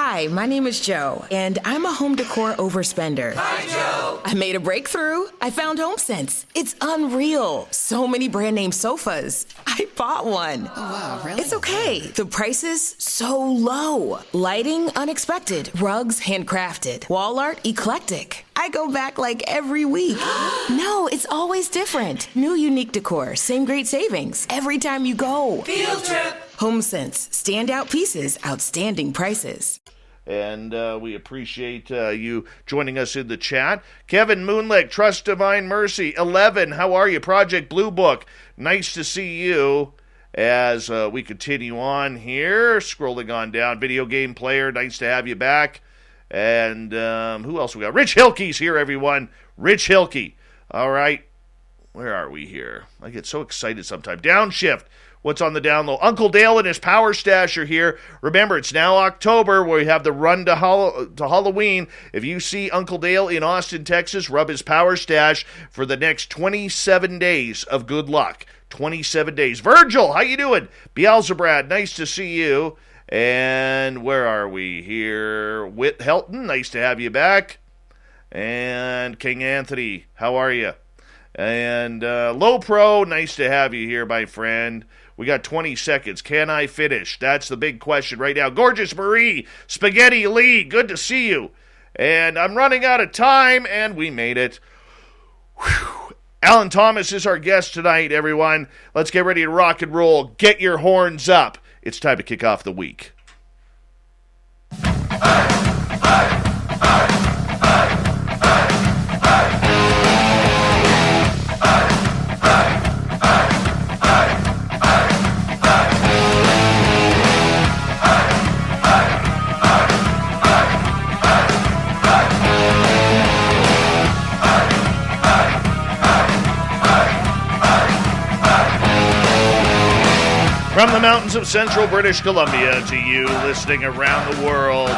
Hi, my name is Joe, and I'm a home decor overspender. Hi, Joe. I made a breakthrough. I found HomeSense. It's unreal. So many brand name sofas. I bought one. Oh, wow, really? It's okay. The prices, so low. Lighting, unexpected. Rugs, handcrafted. Wall art, eclectic. I go back like every week. No, it's always different. New unique decor, same great savings. Every time you go. Field trip. HomeSense. Standout pieces, outstanding prices. And we appreciate you joining us in the chat. Kevin Moonlick, Trust Divine Mercy, 11, how are you? Project Blue Book, nice to see you as we continue on here. Scrolling on down, Video Game Player, nice to have you back. And who else we got? Rich Hilke's here, everyone. Rich Hilke. All right, where are we here? I get so excited sometimes. Downshift. What's on the down low? Uncle Dale and his Power Stash are here. Remember, it's now October where we have the run to Halloween. If you see Uncle Dale in Austin, Texas, rub his Power Stash for the next 27 days of good luck. 27 days. Virgil, how you doing? Beelzebrad, nice to see you. And where are we here? Whit Helton, nice to have you back. And King Anthony, how are you? And Low Pro, nice to have you here, my friend. We got 20 seconds. Can I finish? That's the big question right now. Gorgeous Marie, Spaghetti Lee, good to see you. And I'm running out of time, and we made it. Whew. Alan Thomas is our guest tonight, everyone. Let's get ready to rock and roll. Get your horns up. It's time to kick off the week. From the mountains of central British Columbia to you listening around the world,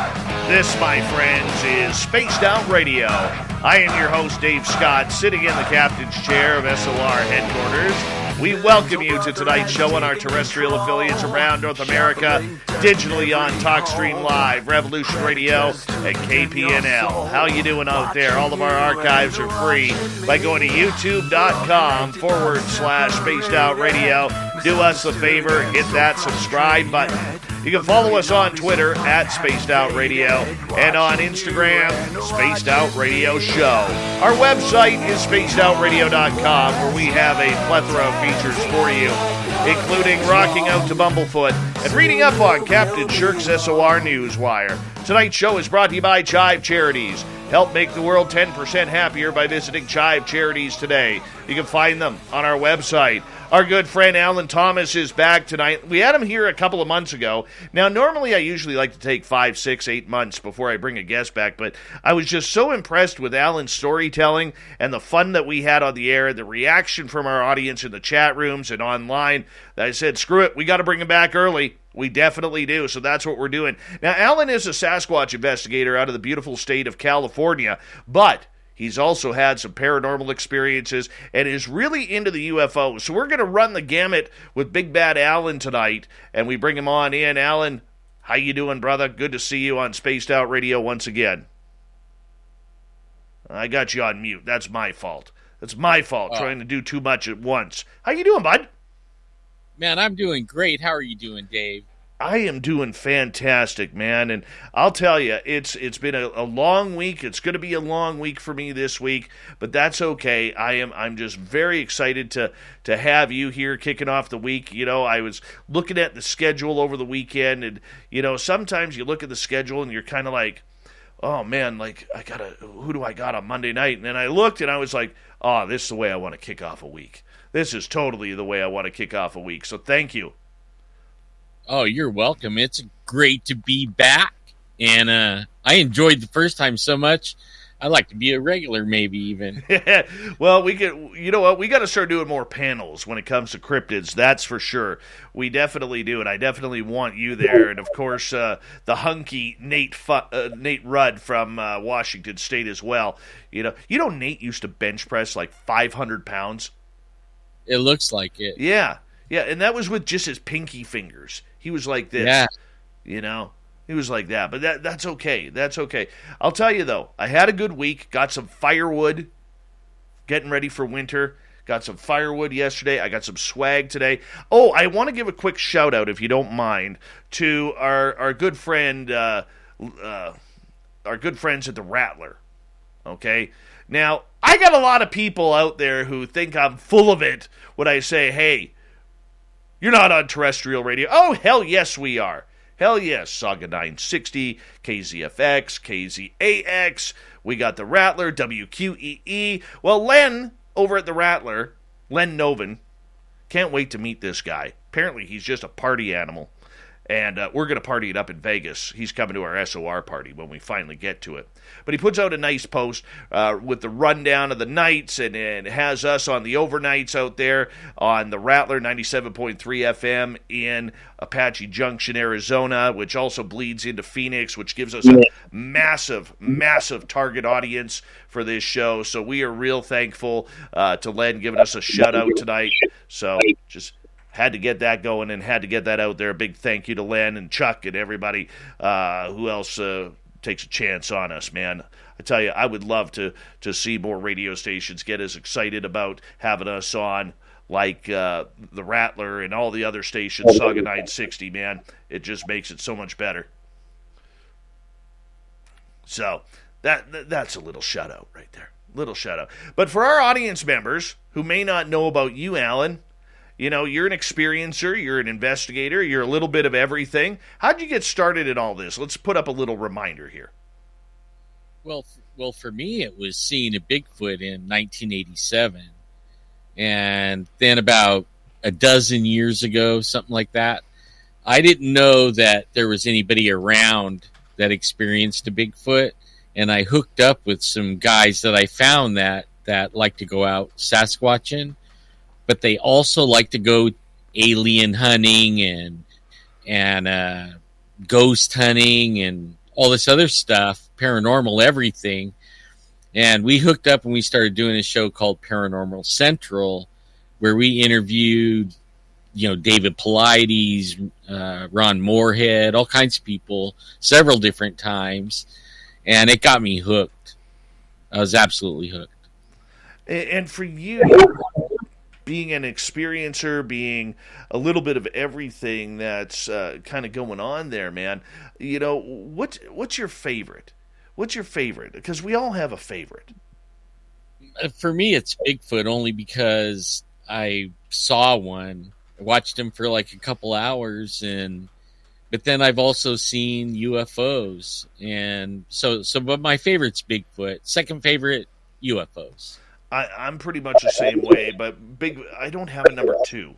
this, my friends, is Spaced Out Radio. I am your host, Dave Scott, sitting in the captain's chair of SOR headquarters. We welcome you to tonight's show on our terrestrial affiliates around North America, digitally on TalkStream Live, Revolution Radio, and KPNL. How you doing out there? All of our archives are free by going to youtube.com/Spaced Out Radio. Do us a favor, hit that subscribe button. You can follow us on Twitter at Spaced Out Radio and on Instagram, Spaced Out Radio Show. Our website is spacedoutradio.com, where we have a plethora of features for you, including rocking out to Bumblefoot and reading up on Captain Shirk's SOR Newswire. Tonight's show is brought to you by Chive Charities. Help make the world 10% happier by visiting Chive Charities today. You can find them on our website. Our good friend Alan Thomas is back tonight. We had him here a couple of months ago. Now, normally I usually like to take 5, 6, 8 months before I bring a guest back, but I was just so impressed with Alan's storytelling and the fun that we had on the air, the reaction from our audience in the chat rooms and online, that I said, screw it, we got to bring him back early. We definitely do, so that's what we're doing. Now, Alan is a Sasquatch investigator out of the beautiful state of California, but he's also had some paranormal experiences and is really into the UFOs. So we're going to run the gamut with Big Bad Alan tonight, and we bring him on in. Alan, how you doing, brother? Good to see you on Spaced Out Radio once again. I got you on mute. That's my fault. That's my fault, trying to do too much at once. How you doing, bud? Man, I'm doing great. How are you doing, Dave? I am doing fantastic, man, and I'll tell you, it's been a long week. It's going to be a long week for me this week, but that's okay. I'm just very excited to have you here kicking off the week. You know, I was looking at the schedule over the weekend, and you know, sometimes you look at the schedule and you're kind of like, oh man, like who do I got on Monday night? And then I looked and I was like, oh, this is the way I want to kick off a week. This is totally the way I want to kick off a week. So thank you. Oh, you're welcome. It's great to be back. And I enjoyed the first time so much. I'd like to be a regular, maybe even. Well, you know what? We got to start doing more panels when it comes to cryptids. That's for sure. We definitely do. And I definitely want you there. And of course, the hunky Nate Rudd from Washington State as well. You know, Nate used to bench press like 500 pounds. It looks like it. Yeah, and that was with just his pinky fingers. He was like this, you know. He was like that, but that's okay. That's okay. I'll tell you, though, I had a good week. Got some firewood, getting ready for winter. Got some firewood yesterday. I got some swag today. Oh, I want to give a quick shout-out, if you don't mind, to our good friend, our good friends at the Rattler. Okay? Now, I got a lot of people out there who think I'm full of it when I say, hey, you're not on terrestrial radio. Oh, hell yes, we are. Hell yes, Saga 960, KZFX, KZAX, we got the Rattler, WQEE. Well, Len over at the Rattler, Len Novin, can't wait to meet this guy. Apparently he's just a party animal, and we're going to party it up in Vegas. He's coming to our SOR party when we finally get to it. But he puts out a nice post with the rundown of the nights and has us on the overnights out there on the Rattler 97.3 FM in Apache Junction, Arizona, which also bleeds into Phoenix, which gives us a massive, massive target audience for this show. So we are real thankful to Len giving us a shout-out tonight. So just had to get that going and had to get that out there. A big thank you to Len and Chuck and everybody who else takes a chance on us, man. I tell you, I would love to see more radio stations get as excited about having us on like the Rattler and all the other stations, Saga 960, man. It just makes it so much better. So that's a little shout-out right there. Little shout-out. But for our audience members who may not know about you, Alan, you know, you're an experiencer, you're an investigator, you're a little bit of everything. How'd you get started in all this? Let's put up a little reminder here. Well, for me, it was seeing a Bigfoot in 1987. And then about a dozen years ago, something like that, I didn't know that there was anybody around that experienced a Bigfoot. And I hooked up with some guys that I found that like to go out Sasquatching, but they also like to go alien hunting and ghost hunting and all this other stuff, paranormal everything. And we hooked up and we started doing a show called Paranormal Central, where we interviewed, David Paulides, Ron Moorhead, all kinds of people, several different times. And it got me hooked. I was absolutely hooked. And for you, being an experiencer, being a little bit of everything that's kind of going on there, man, what's your favorite? What's your favorite? Because we all have a favorite. For me, it's Bigfoot, only because I saw one. I watched him for like a couple hours, but then I've also seen UFOs. And but my favorite's Bigfoot. Second favorite, UFOs. I'm pretty much the same way, but I don't have a number two.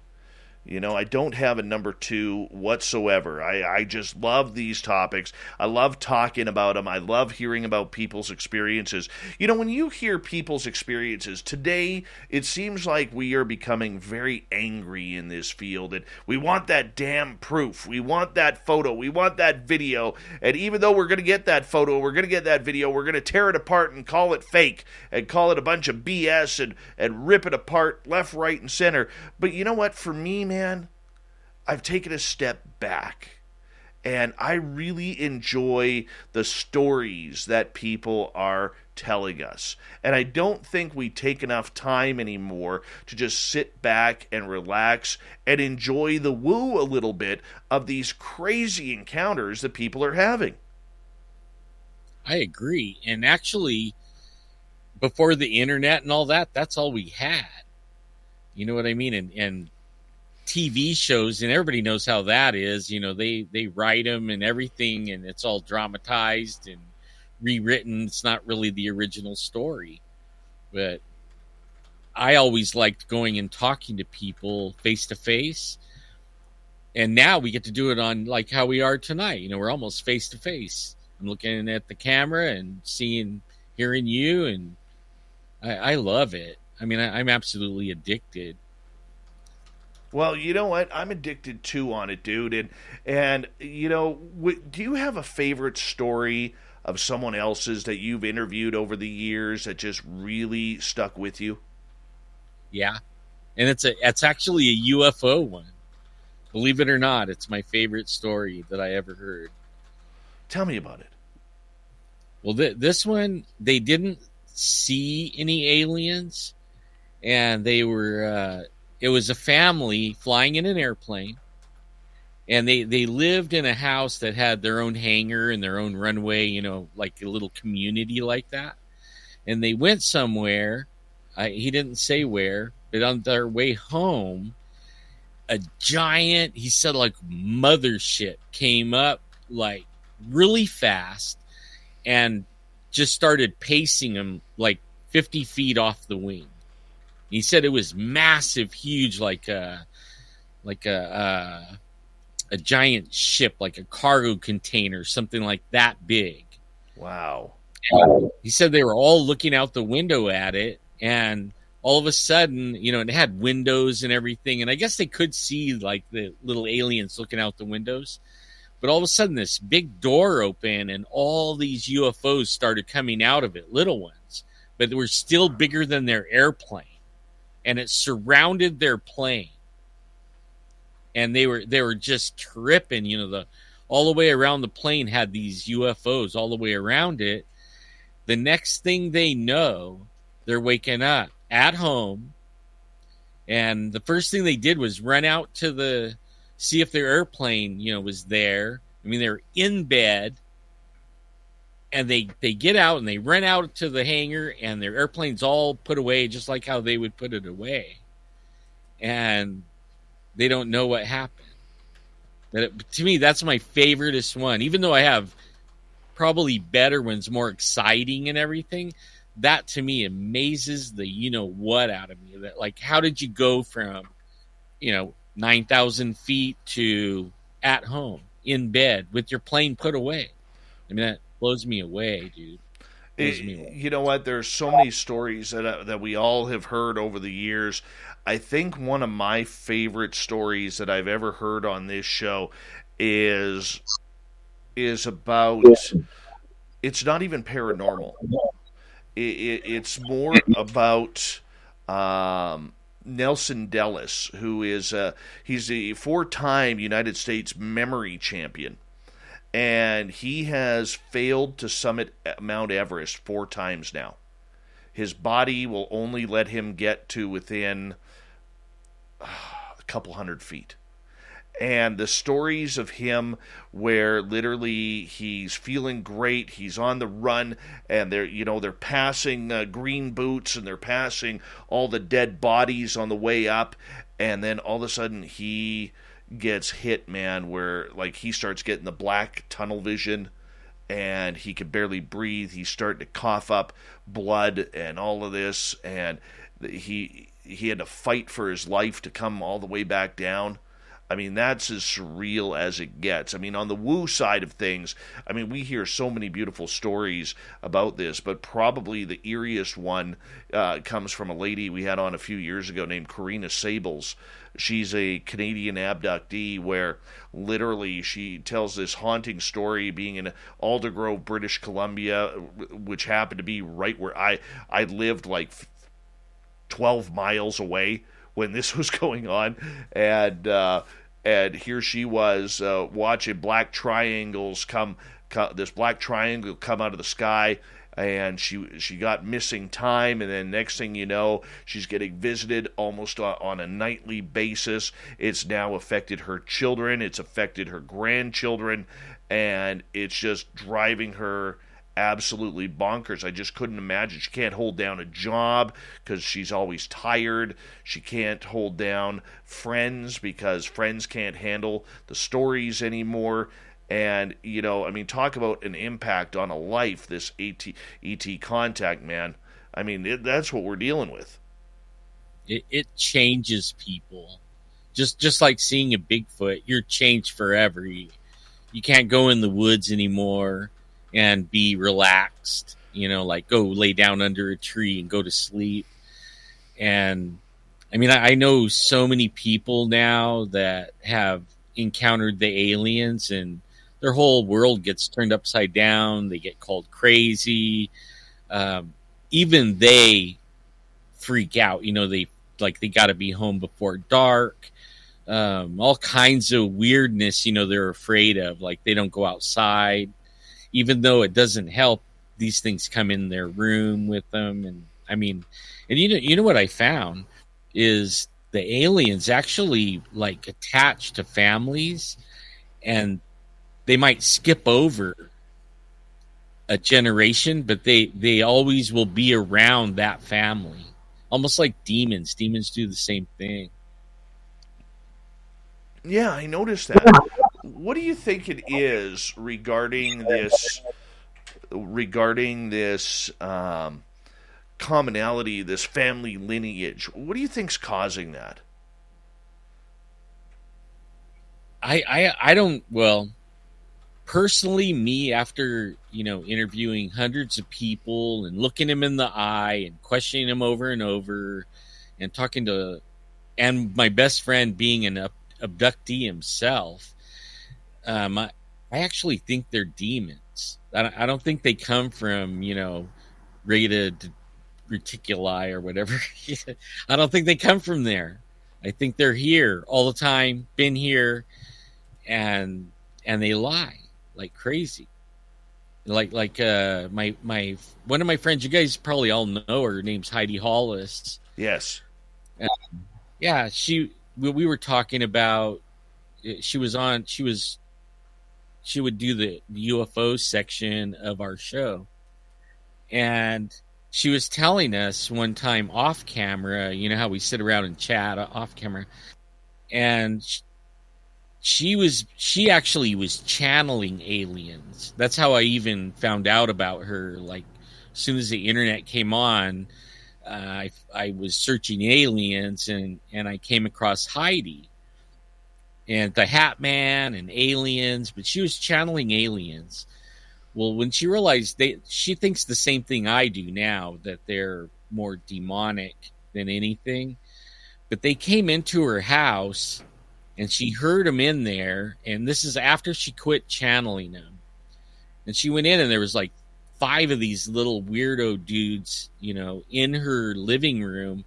I don't have a number two whatsoever. I just love these topics. I love talking about them. I love hearing about people's experiences. When you hear people's experiences, today it seems like we are becoming very angry in this field, and we want that damn proof. We want that photo. We want that video. And even though we're going to get that photo, we're going to get that video, we're going to tear it apart and call it fake and call it a bunch of BS and rip it apart left, right, and center. But you know what? For me, man, I've taken a step back, and I really enjoy the stories that people are telling us. And I don't think we take enough time anymore to just sit back and relax and enjoy the woo a little bit of these crazy encounters that people are having. I agree. And actually, before the internet and all that, that's all we had. You know what I mean? And TV shows, and everybody knows how that is. They write them and everything, and it's all dramatized and rewritten. It's not really the original story. But I always liked going and talking to people face to face. And now we get to do it on like how we are tonight. We're almost face to face. I'm looking at the camera and hearing you, and I love it. I mean, I'm absolutely addicted. Well, you know what? I'm addicted too on it, dude. And do you have a favorite story of someone else's that you've interviewed over the years that just really stuck with you? Yeah. And it's actually a UFO one. Believe it or not, it's my favorite story that I ever heard. Tell me about it. Well, this one, they didn't see any aliens, and they were, it was a family flying in an airplane, and they lived in a house that had their own hangar and their own runway, you know, like a little community like that. And they went somewhere, he didn't say where, but on their way home, a giant, he said, like, mothership came up like really fast and just started pacing him like 50 feet off the wing. He said it was massive, huge, like a giant ship, like a cargo container, something like that big. Wow. And he said they were all looking out the window at it, and all of a sudden, you know, it had windows and everything, and I guess they could see like the little aliens looking out the windows. But all of a sudden, this big door opened, and all these UFOs started coming out of it, little ones, but they were still bigger than their airplane, and it surrounded their plane, and they were just tripping. You know, all the way around the plane had these UFOs all the way around it. The next thing they know, they're waking up at home, and the first thing they did was run out to see if their airplane, you know, was there. I mean, they're in bed, and they get out and they run out to the hangar, and their airplane's all put away just like how they would put it away, and they don't know what happened. To me, that's my favoriteest one, even though I have probably better ones, more exciting and everything. That to me amazes the you know what out of me. That, like, how did you go from, you know, 9,000 feet to at home in bed with your plane put away? I mean, that blows me away, dude. You know what? There's so many stories that we all have heard over the years. I think one of my favorite stories that I've ever heard on this show is about. It's not even paranormal. It's more about Nelson Dellis, who is he's a 4-time United States memory champion, and he has failed to summit Mount Everest 4 times now. His body will only let him get to within a couple hundred feet. And the stories of him where literally he's feeling great, he's on the run, and they're passing green boots, and they're passing all the dead bodies on the way up, and then all of a sudden he gets hit, man, where like he starts getting the black tunnel vision, and he can barely breathe. He's starting to cough up blood and all of this, and he had to fight for his life to come all the way back down. I mean, that's as surreal as it gets. I mean, on the woo side of things, I mean, we hear so many beautiful stories about this, but probably the eeriest one comes from a lady we had on a few years ago named Karina Sables. She's a Canadian abductee where literally she tells this haunting story being in Aldergrove, British Columbia, which happened to be right where I lived, like 12 miles away when this was going on, and here she was watching black triangles this black triangle come out of the sky, and she got missing time, and then next thing you know, she's getting visited almost on a nightly basis. It's now affected her children, it's affected her grandchildren, and it's just driving her absolutely bonkers. I just couldn't imagine. She can't hold down a job because she's always tired. She can't hold down friends because friends can't handle the stories anymore. And, you know, I mean, talk about an impact on a life, this ET contact, man. I mean, that's what we're dealing with. It changes people. Just like seeing a Bigfoot, you're changed forever. You can't go in the woods anymore and be relaxed, you know, like go lay down under a tree and go to sleep. And I mean, I know so many people now that have encountered the aliens, and their whole world gets turned upside down. They get called crazy. Even they freak out, you know, they got to be home before dark. All kinds of weirdness, you know, they're afraid of, like they don't go outside. even though it doesn't help, these things come in their room with them. And I mean, and you know what I found is the aliens actually like attach to families, and they might skip over a generation, but they always will be around that family. Almost like demons. Demons do the same thing. Yeah, I noticed that. What do you think it is regarding this commonality, this family lineage? What do you think's causing that? I don't, well, personally, me, after, interviewing hundreds of people and looking them in the eye and questioning them over and over and and my best friend being an abductee himself, I actually think they're demons. I don't think they come from, rated reticuli or whatever. I don't think they come from there. I think they're here all the time, been here, and they lie like crazy. Like my one of my friends, you guys probably all know her name's Heidi Hollis. Yes. Yeah, we were talking about, she would do the UFO section of our show, and she was telling us one time off camera, how we sit around and chat off camera, and she actually was channeling aliens. That's how I even found out about her. Like, as soon as the internet came on, I was searching aliens, and I came across Heidi and the Hat Man and aliens, but she was channeling aliens. Well, when she realized she thinks the same thing I do now, that they're more demonic than anything. But they came into her house, and she heard them in there, and this is after she quit channeling them. And she went in, and there was like 5 of these little weirdo dudes, in her living room,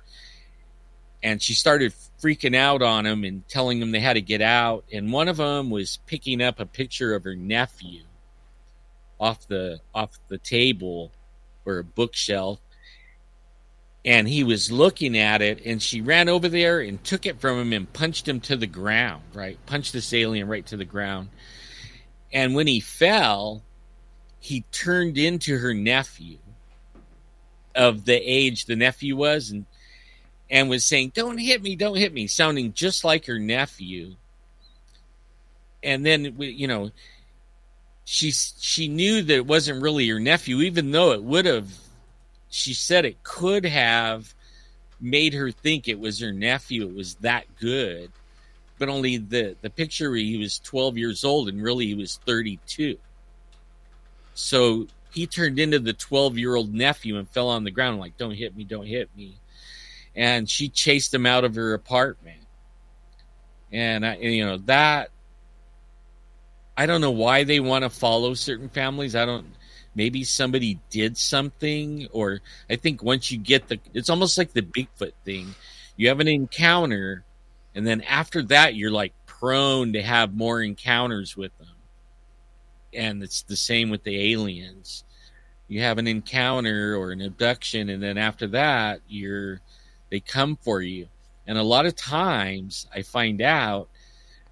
and she started freaking out on them and telling them they had to get out. And one of them was picking up a picture of her nephew off the table or a bookshelf, and he was looking at it, and she ran over there and took it from him and punched him to the ground, right? Punched this alien right to the ground. And when he fell, he turned into her nephew, of the age the nephew was, and was saying, don't hit me, sounding just like her nephew. And then, she knew that it wasn't really her nephew, even though it would have, she said it could have made her think it was her nephew. It was that good. But only the picture, he was 12 years old, and really he was 32. So he turned into the 12-year-old nephew and fell on the ground like, don't hit me. And she chased him out of her apartment. And that, I don't know why they want to follow certain families. Maybe somebody did something, or I think once you get it's almost like the Bigfoot thing. You have an encounter, and then after that, you're like prone to have more encounters with them. And it's the same with the aliens. You have an encounter or an abduction, and then after that, they come for you. And a lot of times I find out,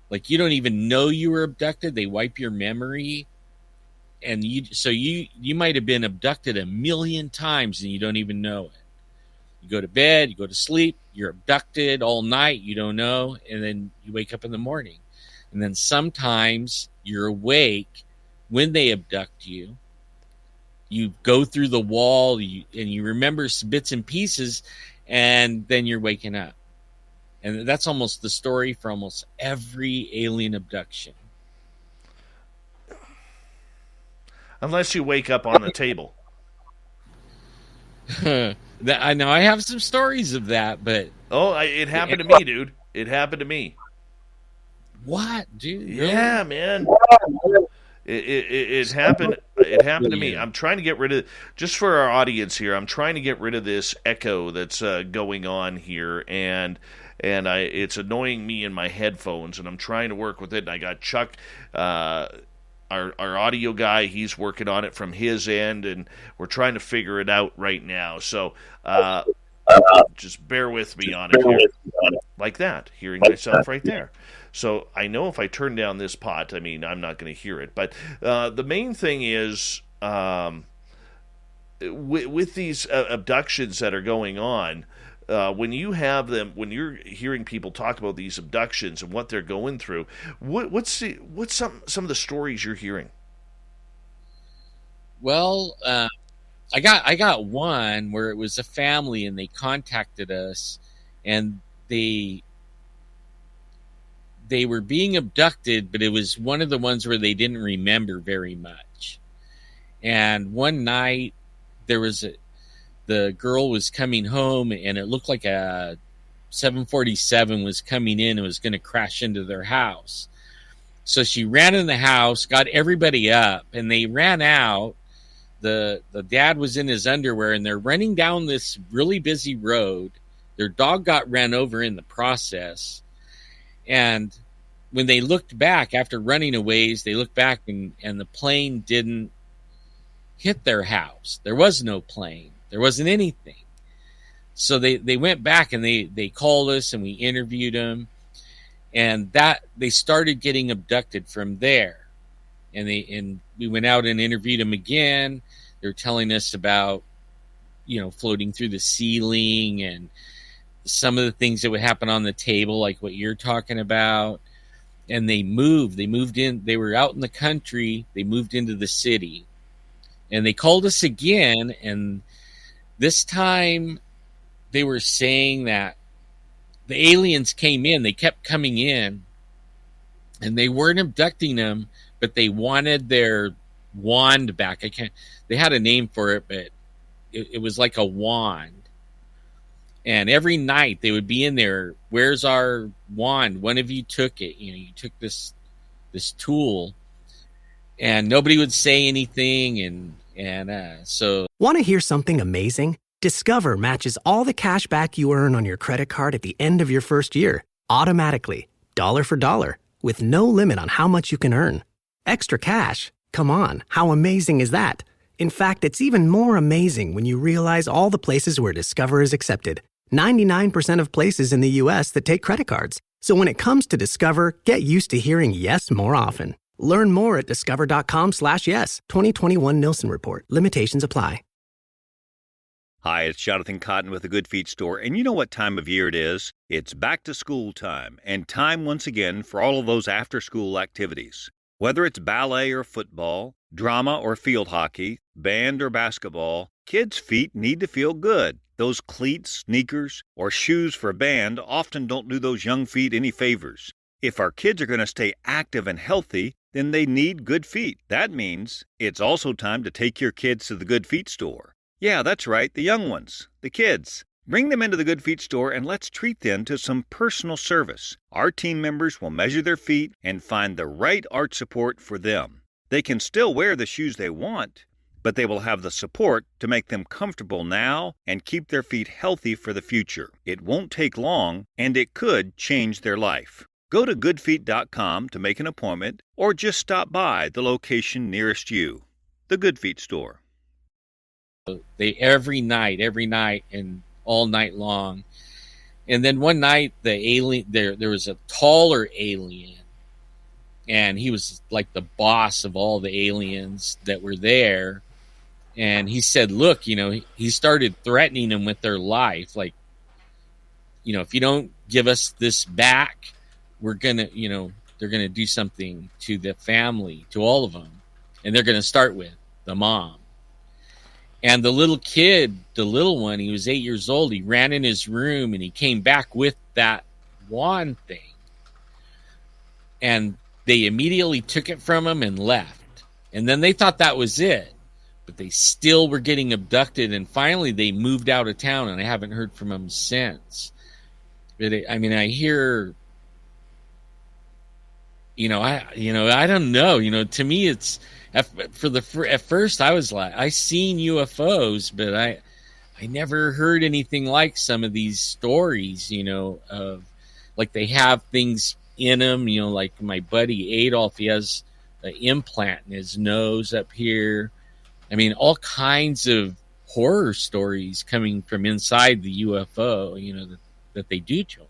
like, you don't even know you were abducted. They wipe your memory, and you might have been abducted 1,000,000 times and you don't even know it. You go to bed, you go to sleep, you're abducted all night, you don't know, and then you wake up in the morning. And then sometimes you're awake when they abduct you. You go through the wall, and you remember some bits and pieces, and then you're waking up. And that's almost the story for almost every alien abduction. Unless you wake up on the table. I know I have some stories of that, but... Oh, it happened to me, dude. It happened to me. What, dude? Yeah, man. It happened. It happened to me. I'm trying to get rid of, just for our audience here, I'm trying to get rid of this echo that's going on here, and it's annoying me in my headphones, and I'm trying to work with it. And I got Chuck our audio guy, he's working on it from his end, and we're trying to figure it out right now. So just bear with me on it here. Like that, hearing myself right there. So I know if I turn down this pot, I mean, I'm not going to hear it. But the main thing is, with these abductions that are going on, when you have them, when you're hearing people talk about these abductions and what they're going through, what's some of the stories you're hearing? Well, I got one where it was a family and they contacted us, and they were being abducted, but it was one of the ones where they didn't remember very much. And one night the girl was coming home, and it looked like a 747 was coming in and was going to crash into their house. So she ran in the house, got everybody up, and they ran out. The dad was in his underwear, and they're running down this really busy road. Their dog got ran over in the process. And when they looked back after running a ways, they looked back and the plane didn't hit their house. There was no plane. There wasn't anything. So they went back and they called us and we interviewed them. And that they started getting abducted from there. And we went out and interviewed them again. They were telling us about, floating through the ceiling and some of the things that would happen on the table, like what you're talking about. And they moved in. They were out in the country. They moved into the city, and they called us again. And this time they were saying that the aliens came in. They kept coming in, and they weren't abducting them, but they wanted their wand back. They had a name for it, but it was like a wand. And every night they would be in there. Where's our wand? One of you took it. You took this tool, and nobody would say anything. So Want to hear something amazing? Discover matches all the cash back you earn on your credit card at the end of your first year, automatically, dollar for dollar, with no limit on how much you can earn. Extra cash? Come on, how amazing is that? In fact, it's even more amazing when you realize all the places where Discover is accepted. 99% of places in the U.S. that take credit cards. So when it comes to Discover, get used to hearing yes more often. Learn more at discover.com/yes. 2021 Nielsen Report. Limitations apply. Hi, it's Jonathan Cotton with the Good Feet Store, and you know what time of year it is? It's back to school time, and time once again for all of those after-school activities. Whether it's ballet or football, drama or field hockey, band or basketball, kids' feet need to feel good. Those cleats, sneakers, or shoes for band often don't do those young feet any favors. If our kids are going to stay active and healthy, then they need good feet. That means it's also time to take your kids to the Good Feet Store. Yeah, that's right, the young ones, the kids. Bring them into the Good Feet Store and let's treat them to some personal service. Our team members will measure their feet and find the right arch support for them. They can still wear the shoes they want, but they will have the support to make them comfortable now and keep their feet healthy for the future. It won't take long, and it could change their life. Go to goodfeet.com to make an appointment, or just stop by the location nearest you. The Good Feet Store. They every night, and all night long. And then one night, the alien there was a taller alien, and he was like the boss of all the aliens that were there. And he said, look, he started threatening them with their life. Like, if you don't give us this back, we're going to, they're going to do something to the family, to all of them. And they're going to start with the mom. And the little kid, the little one, he was 8 years old. He ran in his room and he came back with that wand thing. And they immediately took it from him and left. And then they thought that was it. But they still were getting abducted, and finally they moved out of town, and I haven't heard from them since. But I hear, I don't know. To me, it's at first I was like, I seen UFOs, but I never heard anything like some of these stories. Of like they have things in them. Like my buddy Adolf, he has an implant in his nose up here. I mean, all kinds of horror stories coming from inside the UFO, that they do to him.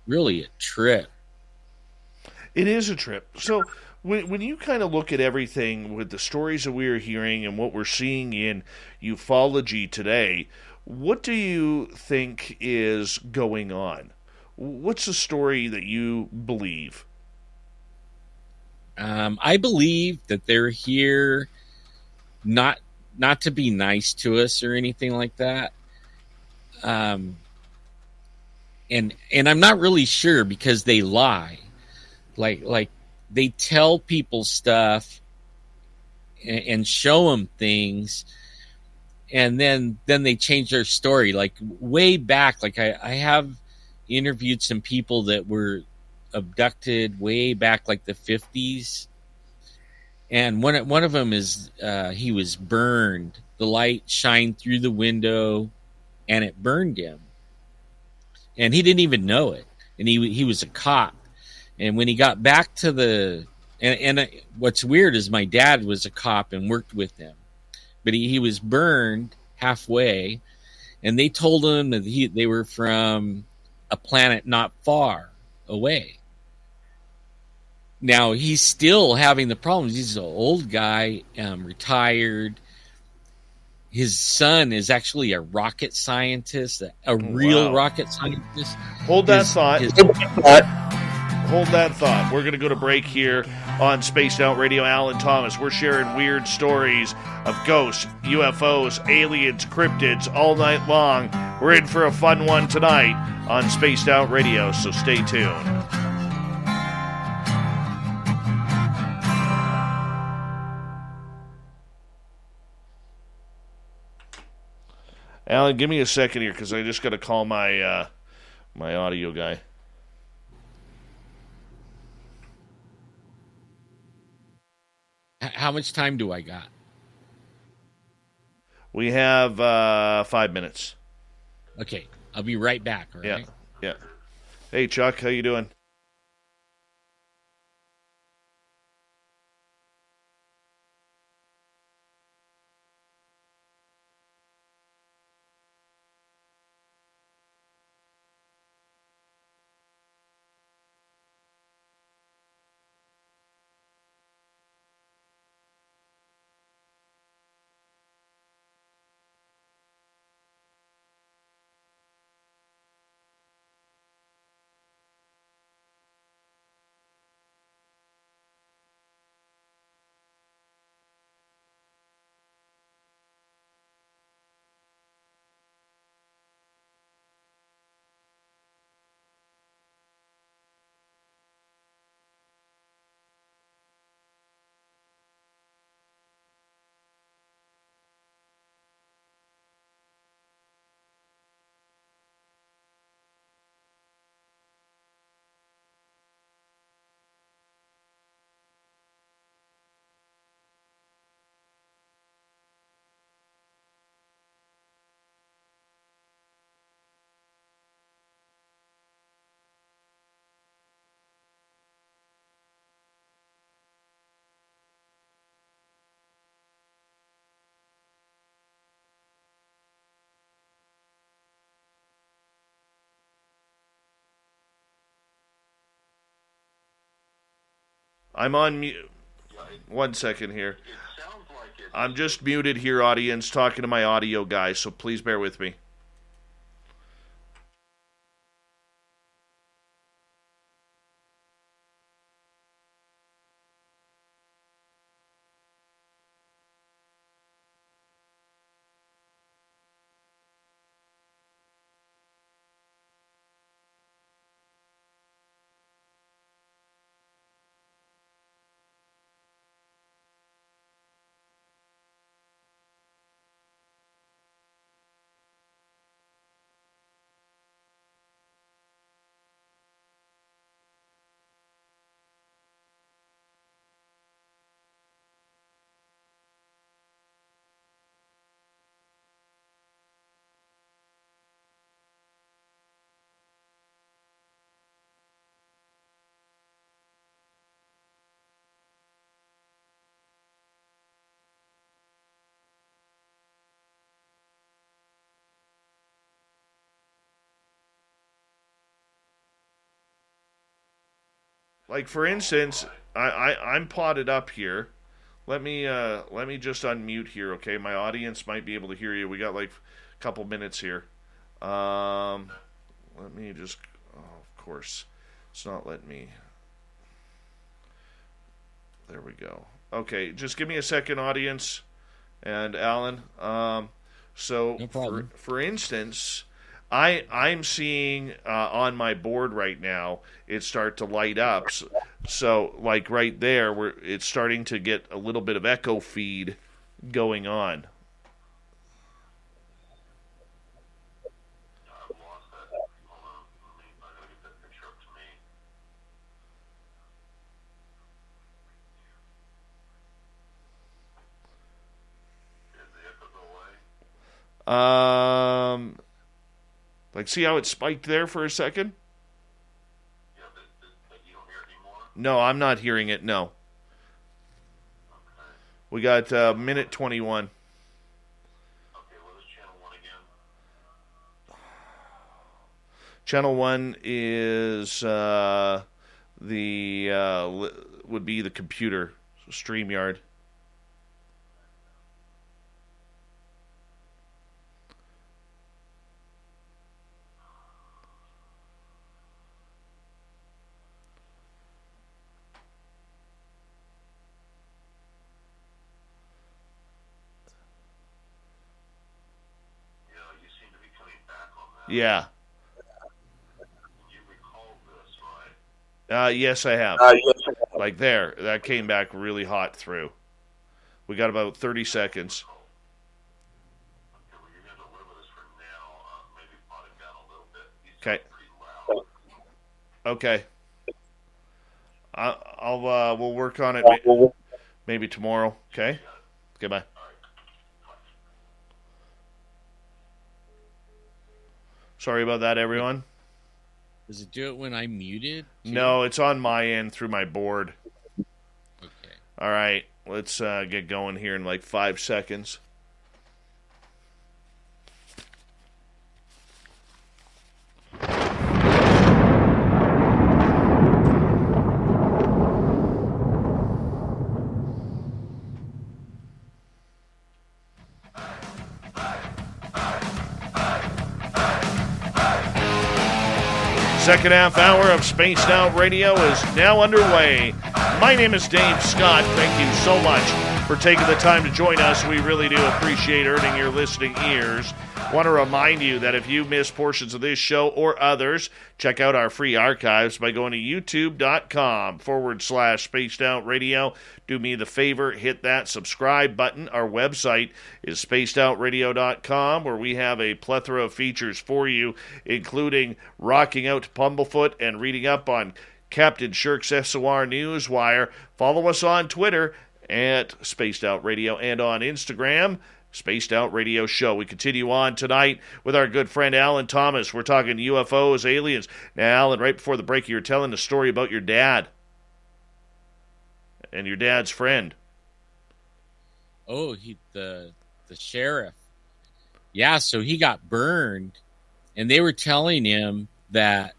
Really a trip. It is a trip. So when you kind of look at everything with the stories that we are hearing and what we're seeing in ufology today, what do you think is going on? What's the story that you believe? I believe that they're here not to be nice to us or anything like that. And I'm not really sure because they lie. Like they tell people stuff and show them things, and then they change their story. Like way back, like I have interviewed some people that were abducted way back, like the 50s, and one of them is he was burned. The light shined through the window, and it burned him, and he didn't even know it. And he was a cop. And when he got back to what's weird is my dad was a cop and worked with him, but he was burned halfway, and they told him that they were from a planet not far away. Now he's still having the problems. He's an old guy, retired. His son is actually a rocket scientist, a real rocket scientist. Hold that thought. Hold that thought. We're going to go to break here on Spaced Out Radio. Alan Thomas. We're sharing weird stories of ghosts, UFOs, aliens, cryptids all night long. We're in for a fun one tonight on Spaced Out Radio, so stay tuned. Alan, give me a second here because I just got to call my my audio guy. How much time do I got? We have 5 minutes. Okay, I'll be right back. All right? Yeah. Hey, Chuck, how you doing? I'm on mute. 1 second here. I'm just muted here, audience, talking to my audio guy, so please bear with me. like for instance, I'm potted up here. Let me just unmute here, okay? My audience might be able to hear you. We got like a couple minutes here. Let me just. Oh, of course, it's not letting me. There we go. Okay, just give me a second, audience, and Alan. So No problem. for instance, I'm seeing on my board right now it start to light up. So like right there, where it's starting to get a little bit of echo feed going on. Like, see how it spiked there for a second? Yeah, but you don't hear it anymore? No, I'm not hearing it, no. Okay. We got minute 21. Okay, what is channel 1 again? Channel 1 is would be the computer, StreamYard. Yeah, you seem to be coming back on that. Yeah. You recall this, right? Yes, I have. Like there, that came back really hot through. We got about 30 seconds. Okay, well, you're going to live with us for now. Maybe pot it down a little bit. You sound Okay. pretty loud. Okay. We'll work on it maybe tomorrow. Okay. Okay. Bye. Sorry about that, everyone. Does it do it when I'm muted? too? No, it's on my end through my board. Okay. All right, let's get going here in like 5 seconds. Second half hour of Spaced Out Radio is now underway. My name is Dave Scott. Thank you so much for taking the time to join us. We really do appreciate earning your listening ears. Want to remind you that if you miss portions of this show or others, check out our free archives by going to youtube.com/Spaced Out Radio. Do me the favor, hit that subscribe button. Our website is spacedoutradio.com, where we have a plethora of features for you, including rocking out to Pumblefoot and reading up on Captain Shirk's SOR Newswire. Follow us on Twitter at Spaced Out Radio and on Instagram, Spaced Out Radio Show. We continue on tonight with our good friend Alan Thomas. We're talking UFOs, aliens. Now, Alan, right before the break, you were telling a story about your dad and your dad's friend. Oh, the sheriff. Yeah, so he got burned, and they were telling him that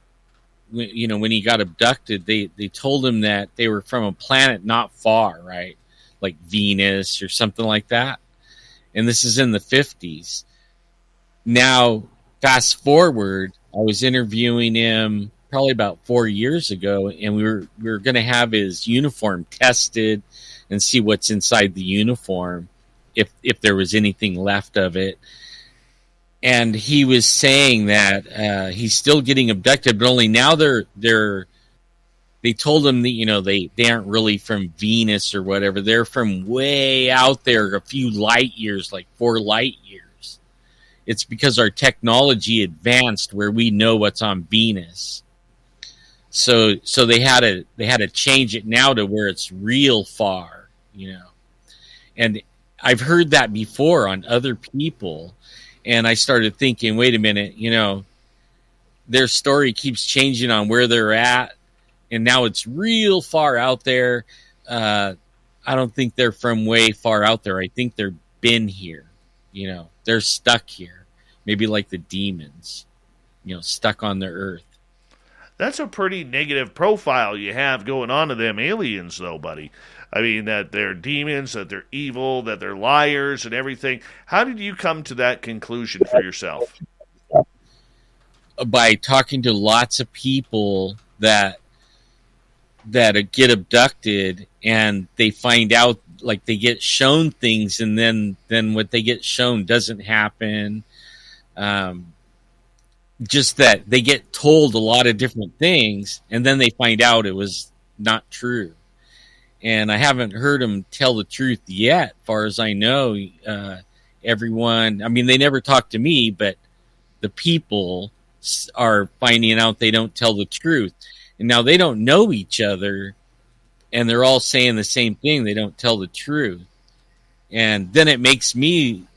when he got abducted, they told him that they were from a planet not far, right? Like Venus or something like that. And this is in the 50s. Now, fast forward, I was interviewing him probably about 4 years ago, and we were going to have his uniform tested and see what's inside the uniform, if there was anything left of it. And he was saying that he's still getting abducted, but only now they told him that they aren't really from Venus or whatever. They're from way out there, a few light years, like 4 light years. It's because our technology advanced where we know what's on Venus. So they had to change it now to where it's real far, And I've heard that before on other people, and I started thinking, wait a minute, their story keeps changing on where they're at. And now it's real far out there. I don't think they're from way far out there. I think they've been here. They're stuck here. Maybe like the demons, stuck on the earth. That's a pretty negative profile you have going on to them aliens, though, buddy. I mean, that they're demons, that they're evil, that they're liars and everything. How did you come to that conclusion for yourself? By talking to lots of people that get abducted, and they find out, like, they get shown things, and then what they get shown doesn't happen. Just that they get told a lot of different things, and then they find out it was not true. And I haven't heard them tell the truth yet, far as I know. Everyone, I mean, they never talk to me, but the people are finding out they don't tell the truth. And now they don't know each other, and they're all saying the same thing. They don't tell the truth. And then it makes me,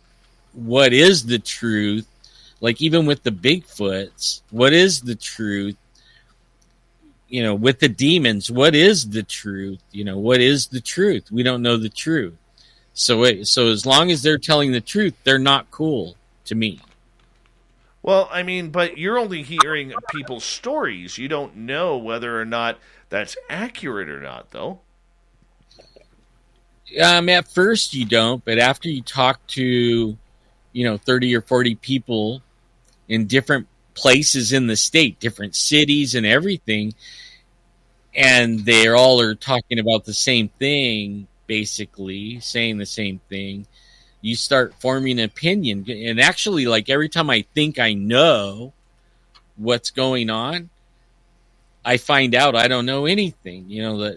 what is the truth? Like, even with the Bigfoots, what is the truth? You know, with the demons, what is the truth? You know, what is the truth? We don't know the truth. So as long as they're telling the truth, they're not cool to me. Well, I mean, but you're only hearing people's stories. You don't know whether or not that's accurate or not, though. At first you don't, but after you talk to, 30 or 40 people in different places in the state, different cities and everything, and they all are talking about the same thing, basically saying the same thing, you start forming an opinion. And actually, like, every time I think I know what's going on, I find out I don't know anything.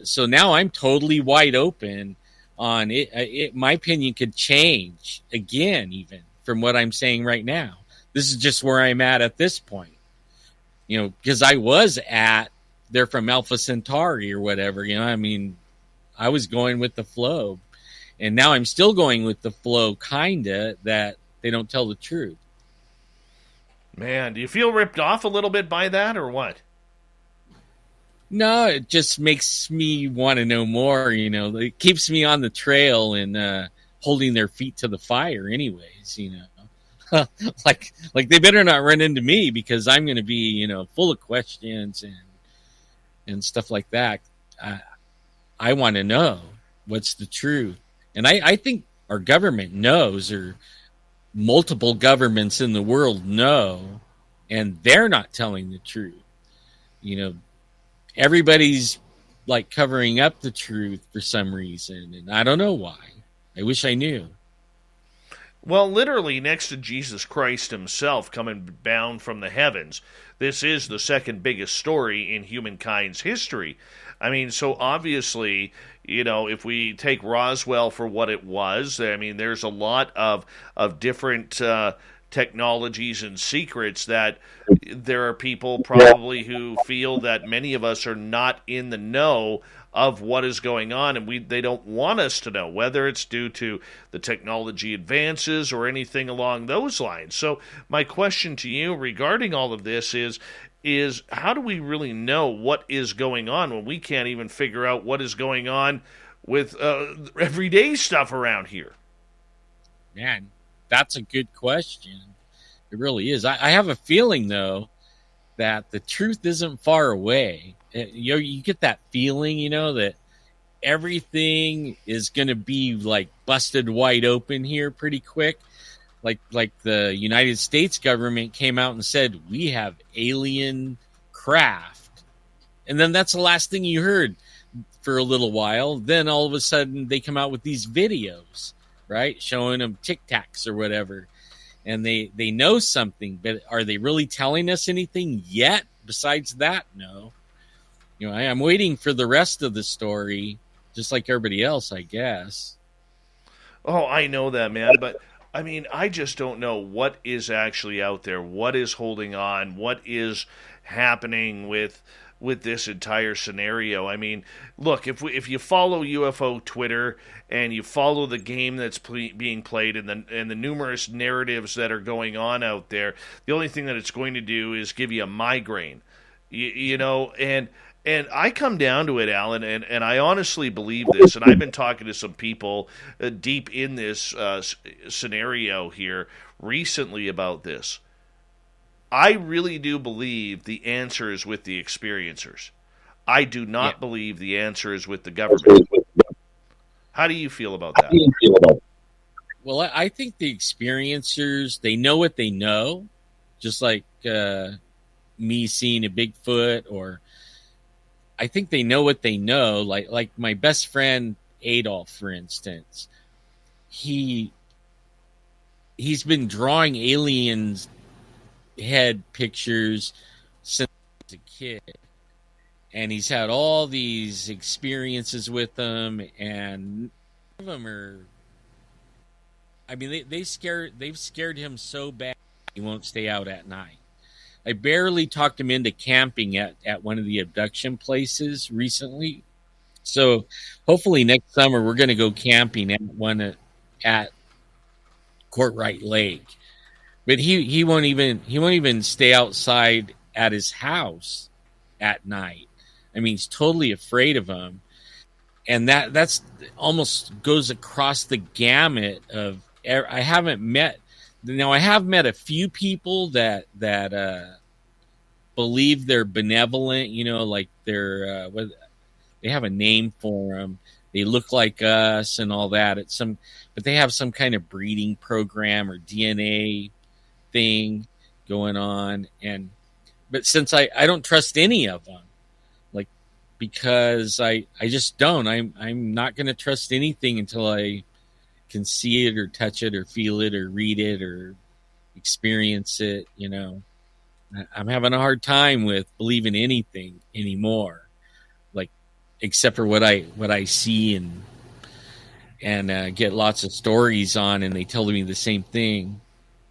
So now I'm totally wide open on it. My opinion could change again, even from what I'm saying right now. This is just where I'm at this point. Because I was they're from Alpha Centauri or whatever. I mean, I was going with the flow. And now I'm still going with the flow, kinda, that they don't tell the truth. Man, do you feel ripped off a little bit by that, or what? No, it just makes me want to know more. It keeps me on the trail and holding their feet to the fire anyways, like they better not run into me, because I'm going to be, full of questions and stuff like that. I want to know what's the truth. And I think our government knows, or multiple governments in the world know, and they're not telling the truth. Everybody's like covering up the truth for some reason, and I don't know why. I wish I knew. Well, literally next to Jesus Christ himself coming down from the heavens, this is the second biggest story in humankind's history. I mean, so obviously, if we take Roswell for what it was, I mean, there's a lot of different technologies and secrets that there are people probably who feel that many of us are not in the know of what is going on, and they don't want us to know, whether it's due to the technology advances or anything along those lines. So my question to you regarding all of this is how do we really know what is going on when we can't even figure out what is going on with everyday stuff around here? Man, that's a good question. It really is. I have a feeling, though, that the truth isn't far away. You get that feeling, that everything is going to be like busted wide open here pretty quick. Like the United States government came out and said, we have alien craft. And then that's the last thing you heard for a little while. Then all of a sudden they come out with these videos, right? Showing them Tic Tacs or whatever. And they know something, but are they really telling us anything yet besides that? No. I'm waiting for the rest of the story, just like everybody else, I guess. Oh, I know that, man. But, I mean, I just don't know what is actually out there, what is holding on, what is happening with this entire scenario. I mean, look, if you follow UFO Twitter and you follow the game that's being played and the numerous narratives that are going on out there, the only thing that it's going to do is give you a migraine, and I come down to it, Alan, and I honestly believe this, and I've been talking to some people deep in this scenario here recently about this. I really do believe the answer is with the experiencers. I do not believe the answer is with the government. How do you feel about that? Well, I think the experiencers, they know what they know, just like me seeing a Bigfoot, or I think they know what they know. Like my best friend Adolf, for instance, he's been drawing aliens head pictures since he was a kid, and he's had all these experiences with them, and none of them are. I mean, they've scared him so bad he won't stay out at night. I barely talked him into camping at one of the abduction places recently. So hopefully next summer we're going to go camping at one at Courtright Lake. But he won't even stay outside at his house at night. I mean, he's totally afraid of them. And that's almost goes across the gamut of. I haven't met. Now I have met a few people that believe they're benevolent. You know, like they're they have a name for them. They look like us and all that. But they have some kind of breeding program or DNA thing going on. But since I don't trust any of them, like, because I just don't. I'm not going to trust anything until I can see it or touch it or feel it or read it or experience it. You know, I'm having a hard time with believing anything anymore, like, except for what I see and get lots of stories on, and they tell me the same thing,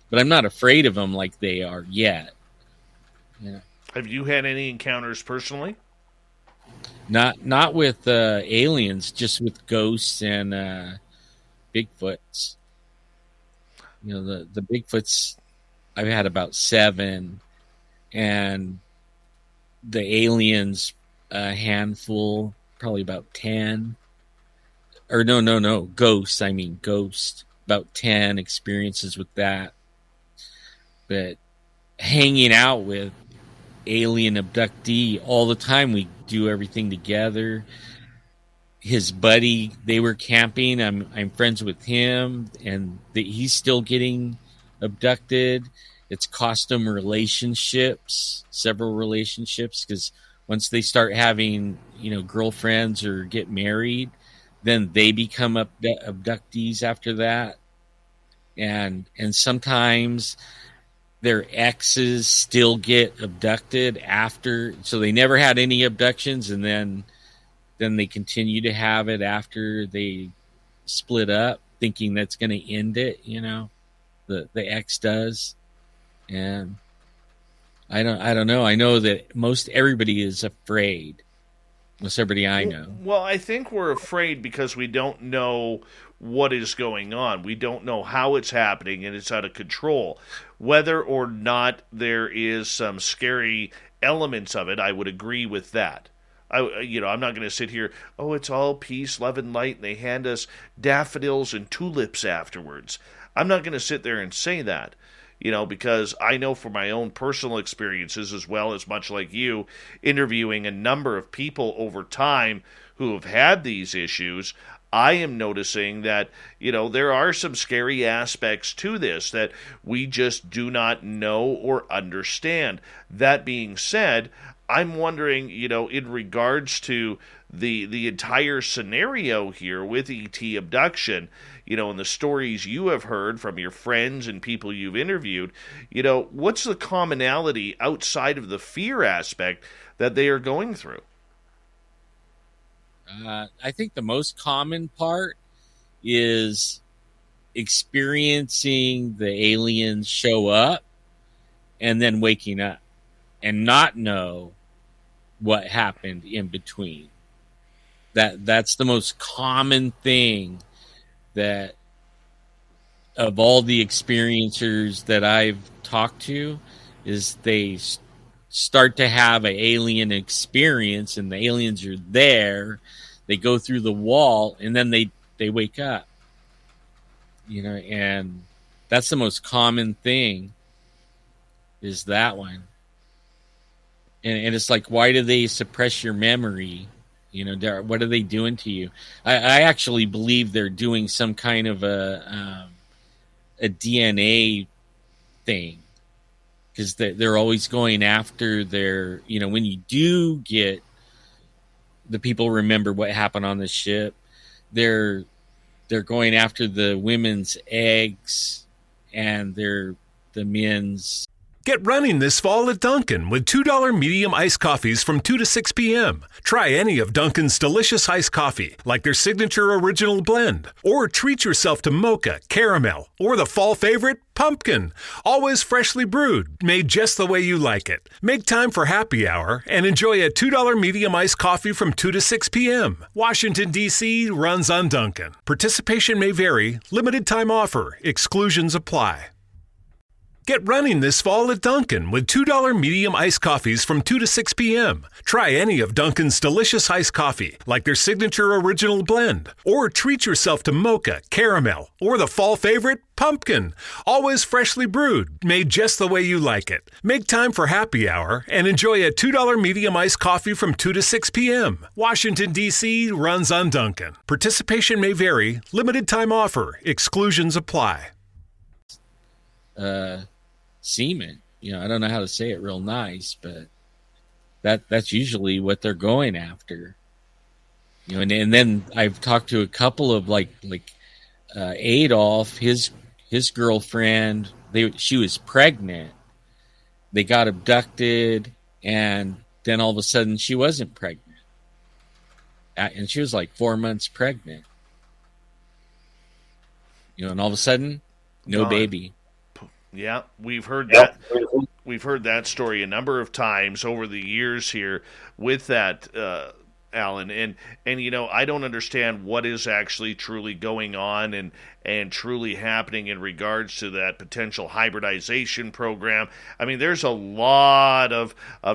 but I'm not afraid of them like they are yet. You know? Have you had any encounters personally? Not with aliens, just with ghosts and Bigfoots. You know, the Bigfoots, I've had about 7, and the aliens, a handful, probably about 10. Or no, ghosts. I mean, ghost. About 10 experiences with that. But hanging out with alien abductee all the time, we do everything together. His buddy, they were camping. I'm friends with him, and he's still getting abducted. It's cost him relationships, several relationships, because once they start having, you know, girlfriends or get married, then they become abductees after that. And sometimes their exes still get abducted after, so they never had any abductions, and then they continue to have it after they split up, thinking that's going to end it, you know, the ex does. And I don't know. I know that most everybody is afraid. Most everybody I know. Well, I think we're afraid because we don't know what is going on. We don't know how it's happening, and it's out of control. Whether or not there is some scary elements of it, I would agree with that. I'm not going to sit here, oh, it's all peace, love, and light, and they hand us daffodils and tulips afterwards. I'm not going to sit there and say that, you know, because I know from my own personal experiences, as well as much like you, interviewing a number of people over time who have had these issues, I am noticing that, you know, there are some scary aspects to this that we just do not know or understand. That being said, I'm wondering, you know, in regards to the entire scenario here with ET abduction, you know, and the stories you have heard from your friends and people you've interviewed, you know, what's the commonality outside of the fear aspect that they are going through? I think the most common part is experiencing the aliens show up and then waking up and not know what happened in between. That's the most common thing that of all the experiencers that I've talked to is they start to have an alien experience and the aliens are there. They go through the wall and then they wake up. You know, and that's the most common thing. is that one. And it's like, why do they suppress your memory? What are they doing to you? I actually believe they're doing some kind of a DNA thing, because they're always going after their, when you do get the people remember what happened on the ship, they're going after the women's eggs and the men's. Get running this fall at Dunkin' with $2 medium iced coffees from 2 to 6 p.m. Try any of Dunkin's delicious iced coffee, like their signature original blend. Or treat yourself to mocha, caramel, or the fall favorite, pumpkin. Always freshly brewed, made just the way you like it. Make time for happy hour and enjoy a $2 medium iced coffee from 2 to 6 p.m. Washington, D.C. runs on Dunkin'. Participation may vary. Limited time offer. Exclusions apply. Get running this fall at Dunkin' with $2 medium iced coffees from 2 to 6 p.m. Try any of Dunkin's delicious iced coffee, like their signature original blend. Or treat yourself to mocha, caramel, or the fall favorite, pumpkin. Always freshly brewed, made just the way you like it. Make time for happy hour and enjoy a $2 medium iced coffee from 2 to 6 p.m. Washington, D.C. runs on Dunkin'. Participation may vary. Limited time offer. Exclusions apply. Semen. I don't know how to say it real nice, but that's usually what they're going after. And then I've talked to a couple of like Adolf, his girlfriend. She was pregnant. They got abducted, and then all of a sudden she wasn't pregnant, and she was like 4 months pregnant. And all of a sudden, no baby. Yeah, we've heard that. We've heard that story a number of times over the years here with that, Alan. And I don't understand what is actually truly going on and truly happening in regards to that potential hybridization program. I mean, there's a lot of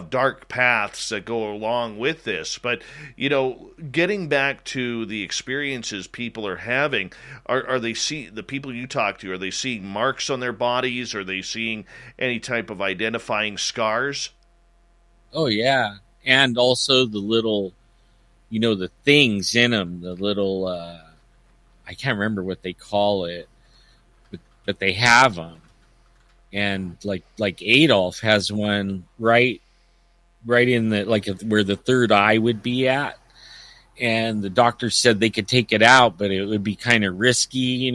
dark paths that go along with this. But, getting back to the experiences people are having, are they the people you talk to, are they seeing marks on their bodies? Are they seeing any type of identifying scars? Oh, yeah. And also the little, the things in them, the little, I can't remember what they call it, but they have them. And like Adolf has one right in the, where the third eye would be at. And the doctor said they could take it out, but it would be kind of risky,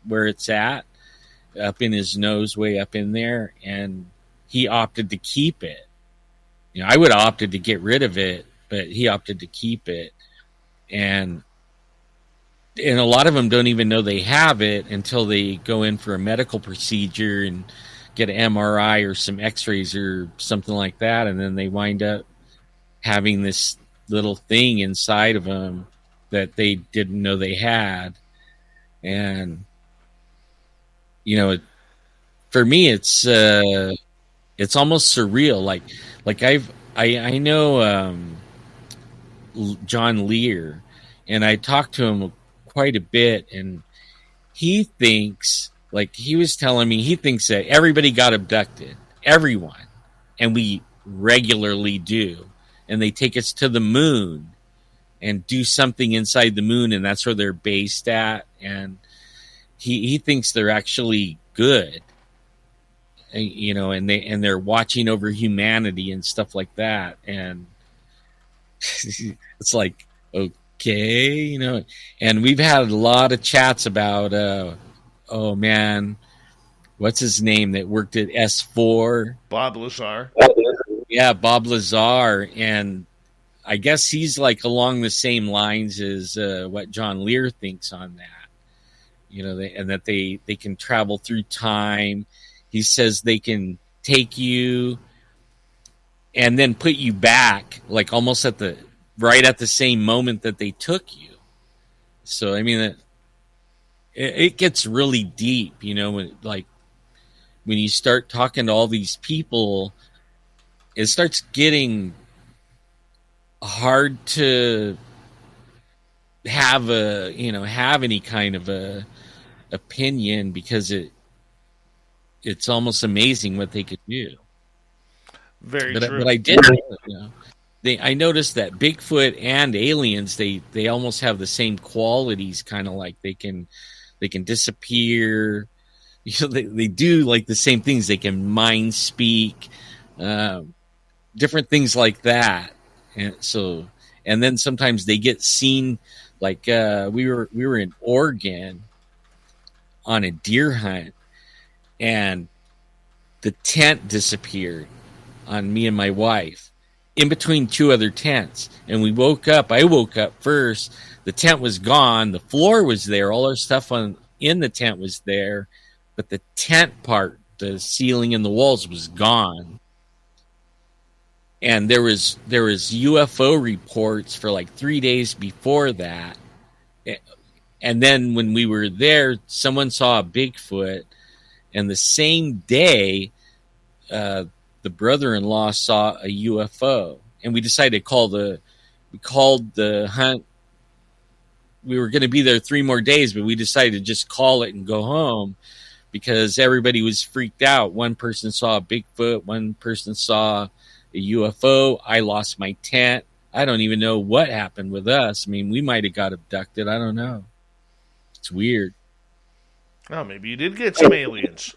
where it's at, up in his nose, way up in there. And he opted to keep it. I would have opted to get rid of it, but he opted to keep it. And a lot of them don't even know they have it until they go in for a medical procedure and get an MRI or some x-rays or something like that. And then they wind up having this little thing inside of them that they didn't know they had. And, for me, it's almost surreal. I know John Lear, and I talked to him quite a bit, and he thinks, he was telling me, he thinks that everybody got abducted, everyone, and we regularly do, and they take us to the moon and do something inside the moon, and that's where they're based at, and he thinks they're actually good. And they're watching over humanity and stuff like that. And it's like, okay, and we've had a lot of chats about, oh man, what's his name that worked at S4? Bob Lazar. Yeah, Bob Lazar. And I guess he's along the same lines as what John Lear thinks on that. And that they can travel through time. He says they can take you and then put you back, almost right at the same moment that they took you. So, I mean, it gets really deep, when you start talking to all these people, it starts getting hard to have any kind of a opinion, because it's almost amazing what they could do. Very but true. I did. I noticed that Bigfoot and aliens, they almost have the same qualities. Kind of like they can disappear. They do like the same things. They can mind speak, different things like that. And then sometimes they get seen. Like we were in Oregon on a deer hunt, and the tent disappeared on me and my wife in between two other tents. And we woke up. I woke up first. The tent was gone. The floor was there. All our stuff in the tent was there, but the tent part, the ceiling and the walls, was gone. And there was UFO reports for like 3 days before that. And then when we were there, someone saw a Bigfoot. And the same day, the brother-in-law saw a UFO. And we decided we called the hunt. We were going to be there 3 more days, but we decided to just call it and go home because everybody was freaked out. One person saw a Bigfoot. One person saw a UFO. I lost my tent. I don't even know what happened with us. I mean, we might have got abducted. I don't know. It's weird. Oh, maybe you did get some aliens.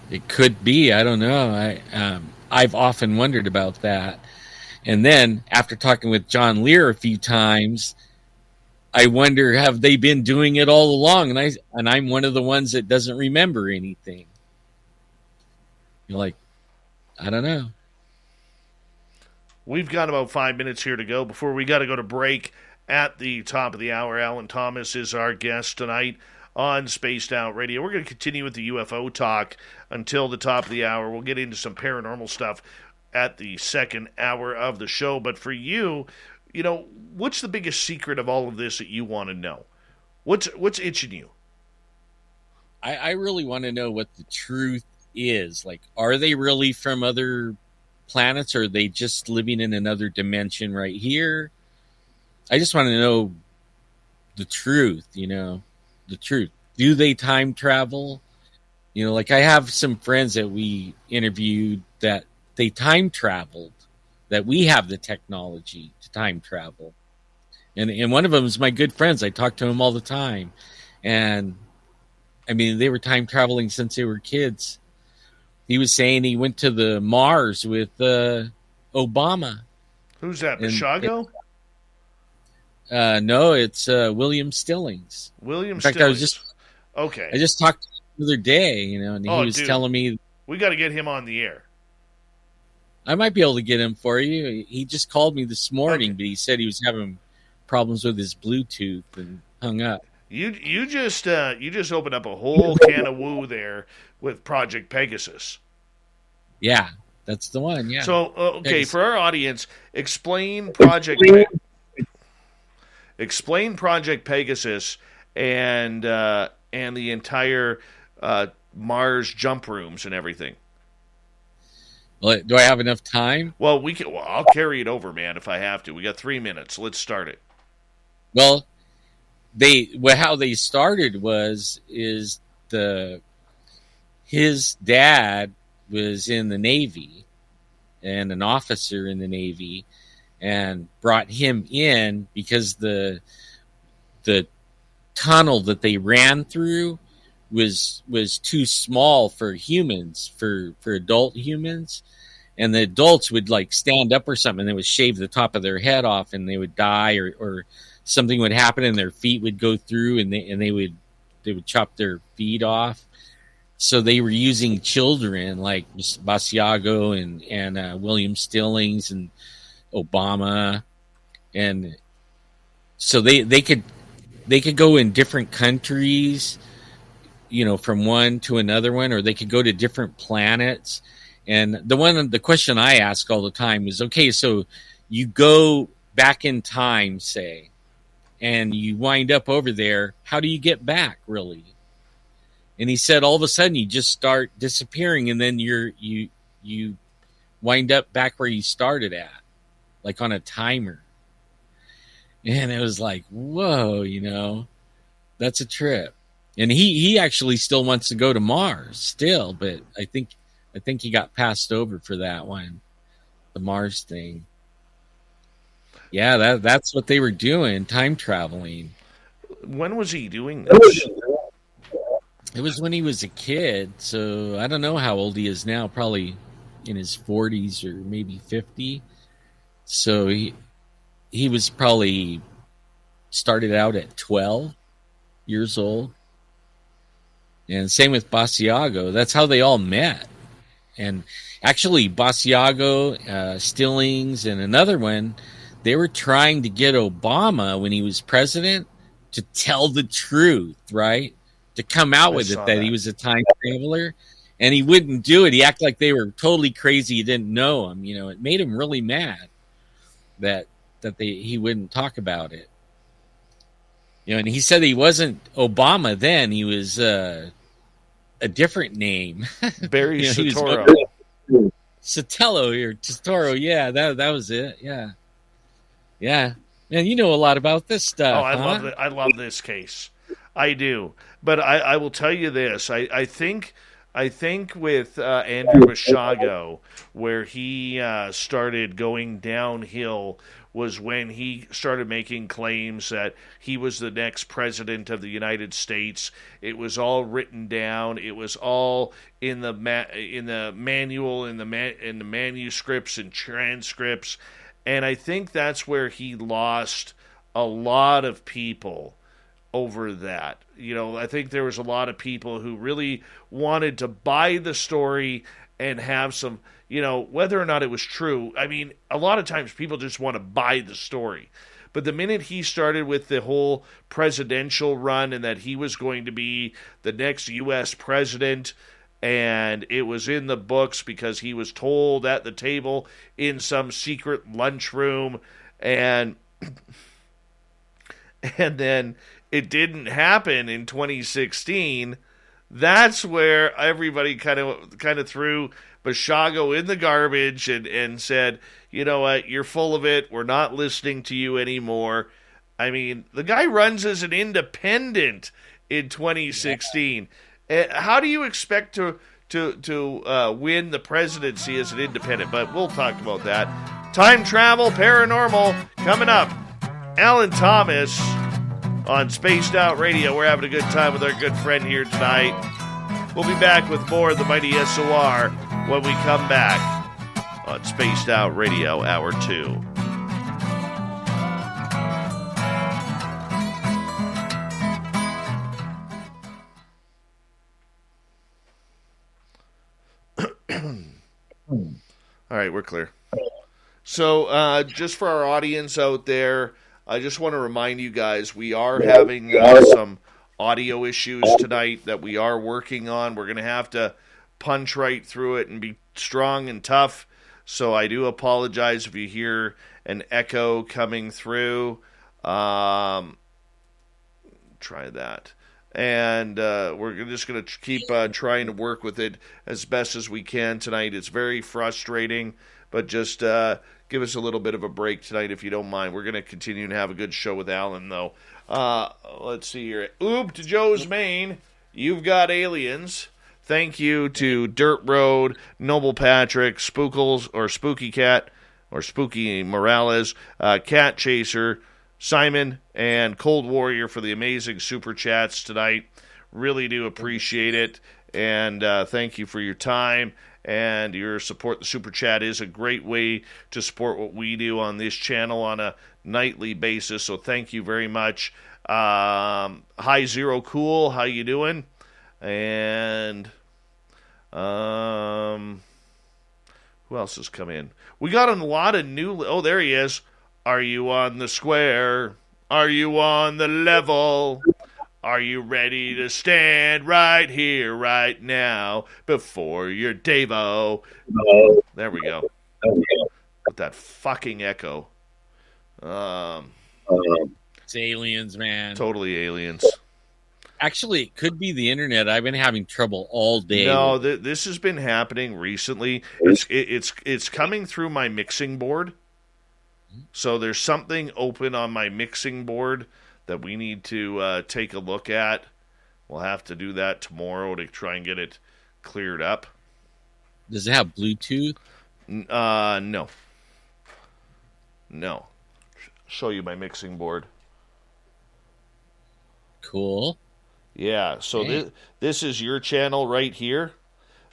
It could be. I don't know. I've often wondered about that. And then after talking with John Lear a few times, I wonder, have they been doing it all along? And I'm one of the ones that doesn't remember anything. You're like, I don't know. We've got about 5 minutes here to go before we got to go to break at the top of the hour. Alan Thomas is our guest tonight on Spaced Out Radio. We're going to continue with the UFO talk until the top of the hour. We'll get into some paranormal stuff at the second hour of the show. But for you, what's the biggest secret of all of this that you want to know? What's itching you? I really want to know what the truth is. Like, are they really from other planets, or are they just living in another dimension right here? I just want to know the truth, the truth. Do they time travel? Like I have some friends that we interviewed that they time traveled, that we have the technology to time travel. And one of them is my good friends. I talk to him all the time. And I mean, they were time traveling since they were kids. He was saying he went to the Mars with Obama. Who's that, Mishago? No, it's William Stillings. In fact, Stillings. I just talked to him the other day, and he was telling me we got to get him on the air. I might be able to get him for you. He just called me this morning, but he said he was having problems with his Bluetooth and hung up. You just opened up a whole can of woo there with Project Pegasus. Yeah, that's the one. Yeah. So Pegasus. For our audience, explain Project Pegasus and the entire Mars jump rooms and everything. Well, do I have enough time? Well, I'll carry it over, man, if I have to. We got 3 minutes. Let's start it. Well, how they started his dad was in the Navy and an officer in the Navy, and brought him in because the tunnel that they ran through was too small for humans, for adult humans. And the adults would like stand up or something, and they would shave the top of their head off, and they would die, or something would happen, and their feet would go through, and they would chop their feet off. So they were using children like Basiago and William Stillings and Obama, and so they could go in different countries, from one to another one, or they could go to different planets. And the question I ask all the time is, okay, so you go back in time, say, and you wind up over there. How do you get back, really? And he said, all of a sudden you just start disappearing, and then you wind up back where you started at, like on a timer. And it was like, whoa, that's a trip. And he actually still wants to go to Mars still, but I think I think he got passed over for that one, the Mars thing. Yeah, that's what they were doing, time traveling. When was he doing this? It was when he was a kid, so I don't know how old he is now, probably in his 40s or maybe 50. So he was probably started out at 12 years old. And same with Basiago. That's how they all met. And actually, Basiago, Stillings, and another one, they were trying to get Obama, when he was president, to tell the truth, right? To come out with it that he was a time traveler. And he wouldn't do it. He acted like they were totally crazy. He didn't know him. You know, it made him really mad that he wouldn't talk about it. You know, and he said he wasn't Obama then. He was a different name. Barry Soetoro. Sotelo or Totoro. Yeah, that was it. Yeah. Yeah. Man, you know a lot about this stuff. Oh, I love this case. I do. But I will tell you this. I think with Andrew Basiago, where he started going downhill was when he started making claims that he was the next president of the United States. It was all written down. It was all in the manual, in the manuscripts and transcripts. And I think that's where he lost a lot of people over that. You know, I think there was a lot of people who really wanted to buy the story and have some, you know, whether or not it was true. I mean, a lot of times people just want to buy the story. But the minute he started with the whole presidential run and that he was going to be the next U.S. president, and it was in the books because he was told at the table in some secret lunchroom, and then it didn't happen in 2016, that's where everybody kind of threw Basiago in the garbage and said, you know what, you're full of it. We're not listening to you anymore. I mean, the guy runs as an independent in 2016. How do you expect to win the presidency as an independent? But we'll talk about that. Time travel, paranormal, coming up. Alan Thomas on Spaced Out Radio. We're having a good time with our good friend here tonight. We'll be back with more of the Mighty SOR when we come back on Spaced Out Radio, Hour 2. All right, we're clear. So just for our audience out there, I just want to remind you guys, we are having some audio issues tonight that we are working on. We're going to have to punch right through it and be strong and tough. So I do apologize if you hear an echo coming through. Try that. And we're just going to keep trying to work with it as best as we can tonight. It's very frustrating, but just give us a little bit of a break tonight if you don't mind. We're going to continue to have a good show with Alan, though. Let's see here. Oop to Joe's Maine. You've got aliens. Thank you to Dirt Road, Noble Patrick, Spookles, or Spooky Cat, or Spooky Morales, Cat Chaser, Simon, and Cold Warrior for the amazing super chats tonight. Really do appreciate it. And thank you for your time and your support. The super chat is a great way to support what we do on this channel on a nightly basis. So thank you very much. Hi Zero Cool, how you doing? And who else has come in? We got a lot of new. Oh, there he is. Are you on the square? Are you on the level? Are you ready to stand right here, right now, before your Davo? There we go. With that fucking echo. It's aliens, man. Totally aliens. Actually, it could be the internet. I've been having trouble all day. No, this has been happening recently. It's coming through my mixing board. So there's something open on my mixing board that we need to take a look at. We'll have to do that tomorrow to try and get it cleared up. Does it have Bluetooth? No. Show you my mixing board. Cool. Yeah, so Hey. this is your channel right here,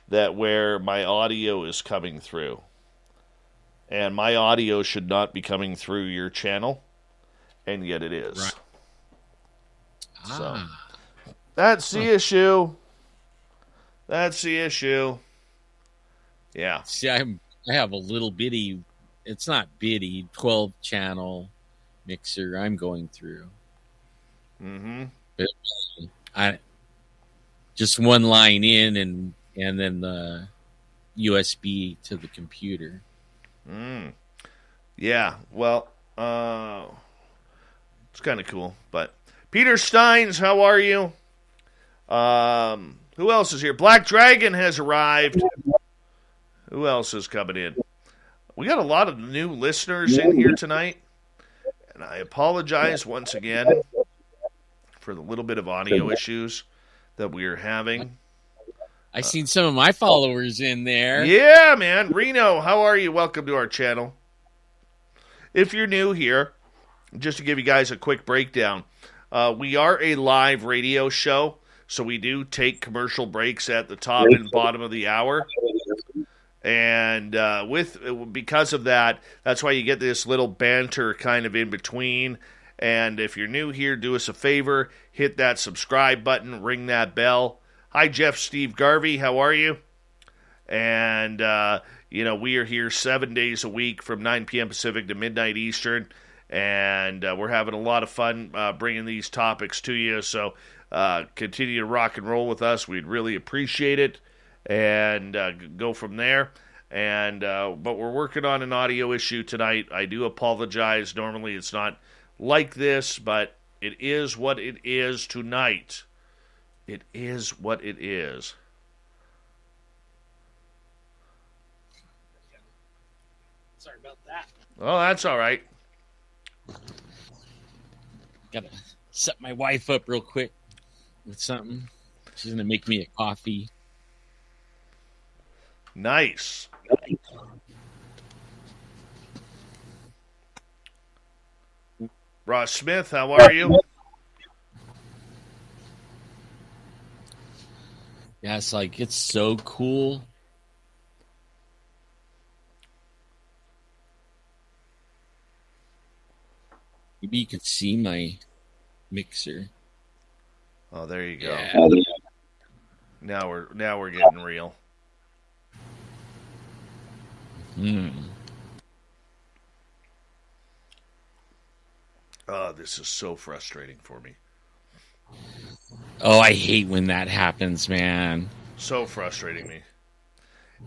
that where my audio is coming through. And my audio should not be coming through your channel, and yet it is. Right. So that's the issue. That's the issue. Yeah. See, I have a little bitty, it's not bitty, 12-channel mixer I'm going through. Mm-hmm. But I just one line in and then the USB to the computer. Yeah, well, it's kind of cool. But Peter Steins, how are you? Who else is here? Black Dragon has arrived. Who else is coming in? We got a lot of new listeners in here tonight, and I apologize once again for the little bit of audio issues that we are having. I seen some of my followers in there. Yeah, man. Reno, how are you? Welcome to our channel. If you're new here, just to give you guys a quick breakdown, we are a live radio show, so we do take commercial breaks at the top and bottom of the hour. And because of that, that's why you get this little banter kind of in between. And if you're new here, do us a favor, hit that subscribe button, ring that bell. Hi, Jeff Steve Garvey. How are you? And, we are here 7 days a week from 9 p.m. Pacific to midnight Eastern. And we're having a lot of fun bringing these topics to you. So continue to rock and roll with us. We'd really appreciate it. And go from there. And but we're working on an audio issue tonight. I do apologize. Normally it's not like this, but it is what it is tonight. It is what it is. Sorry about that. Oh, that's all right. Gotta set my wife up real quick with something. She's gonna make me a coffee. Nice. Ross Smith, how are you? Yeah, it's so cool. Maybe you could see my mixer. Oh, there you go. Yeah. Now we're getting real. Oh, this is so frustrating for me. Oh, I hate when that happens, man. So frustrating me.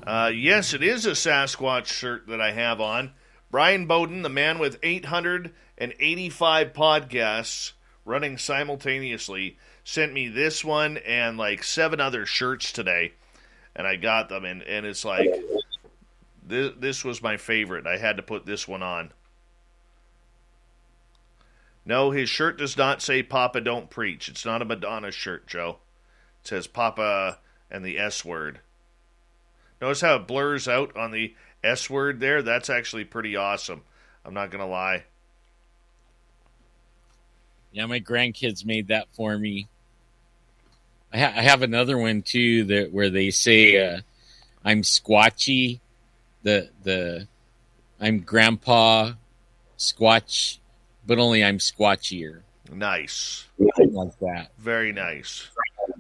Yes, it is a Sasquatch shirt that I have on. Brian Bowden, the man with 885 podcasts running simultaneously, sent me this one and like 7 other shirts today. And I got them, and it's like, this was my favorite. I had to put this one on. No, his shirt does not say Papa Don't Preach. It's not a Madonna shirt, Joe. It says Papa and the S word. Notice how it blurs out on the S word there? That's actually pretty awesome. I'm not going to lie. Yeah, my grandkids made that for me. I have another one, too, where they say I'm Squatchy. I'm Grandpa Squatch, but only I'm squatchier. Nice. Something like that. Very nice.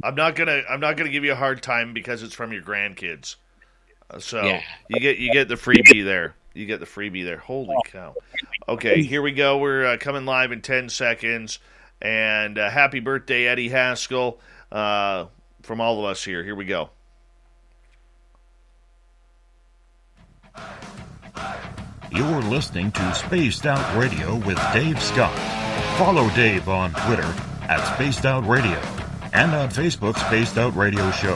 I'm not gonna give you a hard time because it's from your grandkids. So yeah. you get the freebie there. You get the freebie there. Holy cow. Okay, here we go. We're coming live in 10 seconds. And happy birthday, Eddie Haskell, from all of us here. Here we go. You're listening to Spaced Out Radio with Dave Scott. Follow Dave on Twitter at Spaced Out Radio and on Facebook, Spaced Out Radio Show.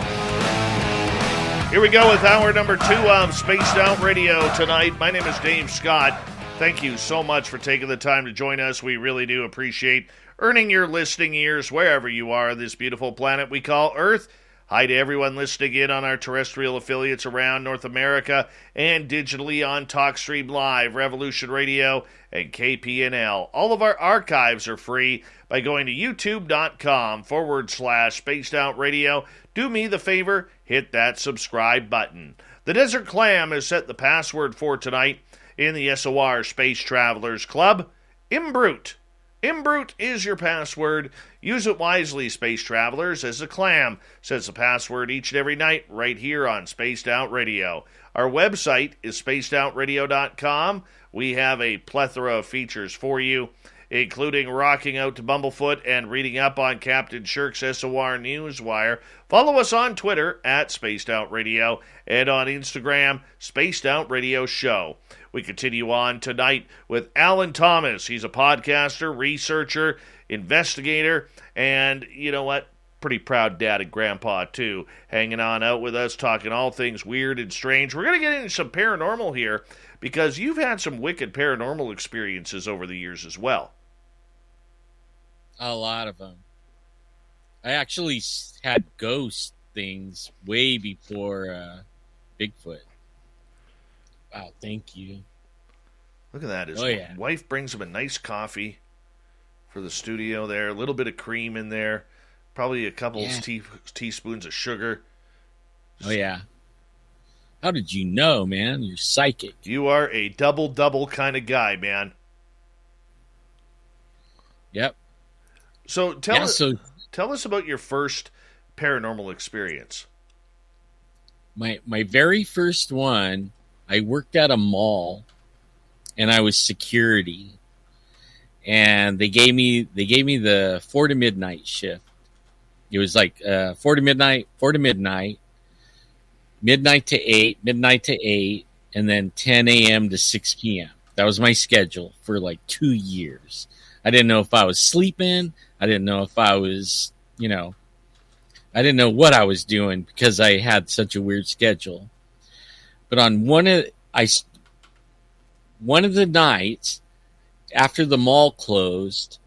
Here we go with hour number 2 of Spaced Out Radio tonight. My name is Dave Scott. Thank you so much for taking the time to join us. We really do appreciate earning your listening ears wherever you are on this beautiful planet we call Earth. Hi to everyone listening in on our terrestrial affiliates around North America and digitally on TalkStream Live, Revolution Radio, and KPNL. All of our archives are free by going to youtube.com/Spaced Out Radio. Do me the favor, hit that subscribe button. The Desert Clam has set the password for tonight in the SOR Space Travelers Club. Imbrute. Imbrute is your password. Use it wisely, space travelers, as the clam sets the password each and every night right here on Spaced Out Radio. Our website is spacedoutradio.com. We have a plethora of features for you, including rocking out to Bumblefoot and reading up on Captain Shirk's SOR Newswire. Follow us on Twitter at Spaced Out Radio and on Instagram, Spaced Out Radio Show. We continue on tonight with Alan Thomas. He's a podcaster, researcher, investigator, and you know what? Pretty proud dad and grandpa, too. Hanging on out with us, talking all things weird and strange. We're going to get into some paranormal here because you've had some wicked paranormal experiences over the years as well. A lot of them. I actually had ghost things way before Bigfoot. Wow, thank you. Look at that. His yeah. wife brings him a nice coffee for the studio there. A little bit of cream in there. Probably a couple teaspoons of sugar. Oh, yeah. How did you know, man? You're psychic. You are a double-double kind of guy, man. Yep. So tell us about your first paranormal experience. My very first one, I worked at a mall, and I was security, and they gave me the 4 to midnight shift. It was like 4 to midnight, midnight to 8, and then 10 a.m. to 6 p.m. That was my schedule for like 2 years. I didn't know if I was sleeping. I didn't know if I was, I didn't know what I was doing because I had such a weird schedule. But on one of the nights after the mall closed,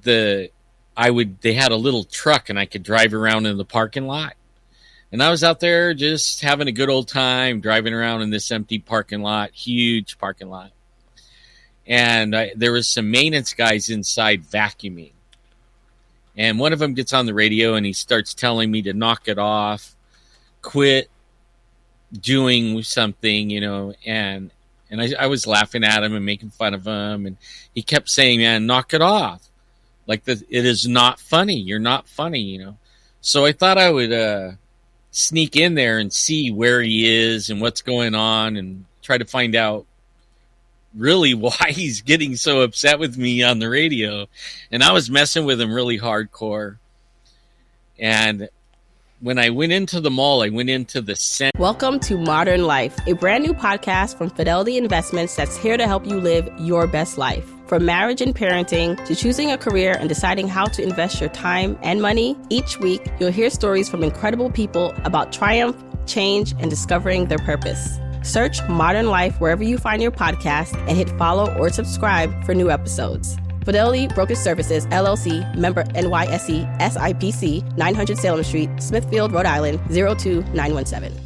they had a little truck and I could drive around in the parking lot. And I was out there just having a good old time driving around in this empty parking lot, huge parking lot. And there was some maintenance guys inside vacuuming. And one of them gets on the radio and he starts telling me to knock it off, quit doing something, and I was laughing at him and making fun of him. And he kept saying, man, knock it off. Like, it is not funny. You're not funny, So I thought I would sneak in there and see where he is and what's going on and try to find out really why he's getting so upset with me on the radio. And I was messing with him really hardcore. And when I went into the mall, I went into the center. Welcome to Modern Life, a brand new podcast from Fidelity Investments that's here to help you live your best life. From marriage and parenting to choosing a career and deciding how to invest your time and money, each week you'll hear stories from incredible people about triumph, change, and discovering their purpose. Search Modern Life wherever you find your podcast and hit follow or subscribe for new episodes. Fidelity Brokerage Services, LLC, member NYSE, SIPC, 900 Salem Street, Smithfield, Rhode Island, 02917.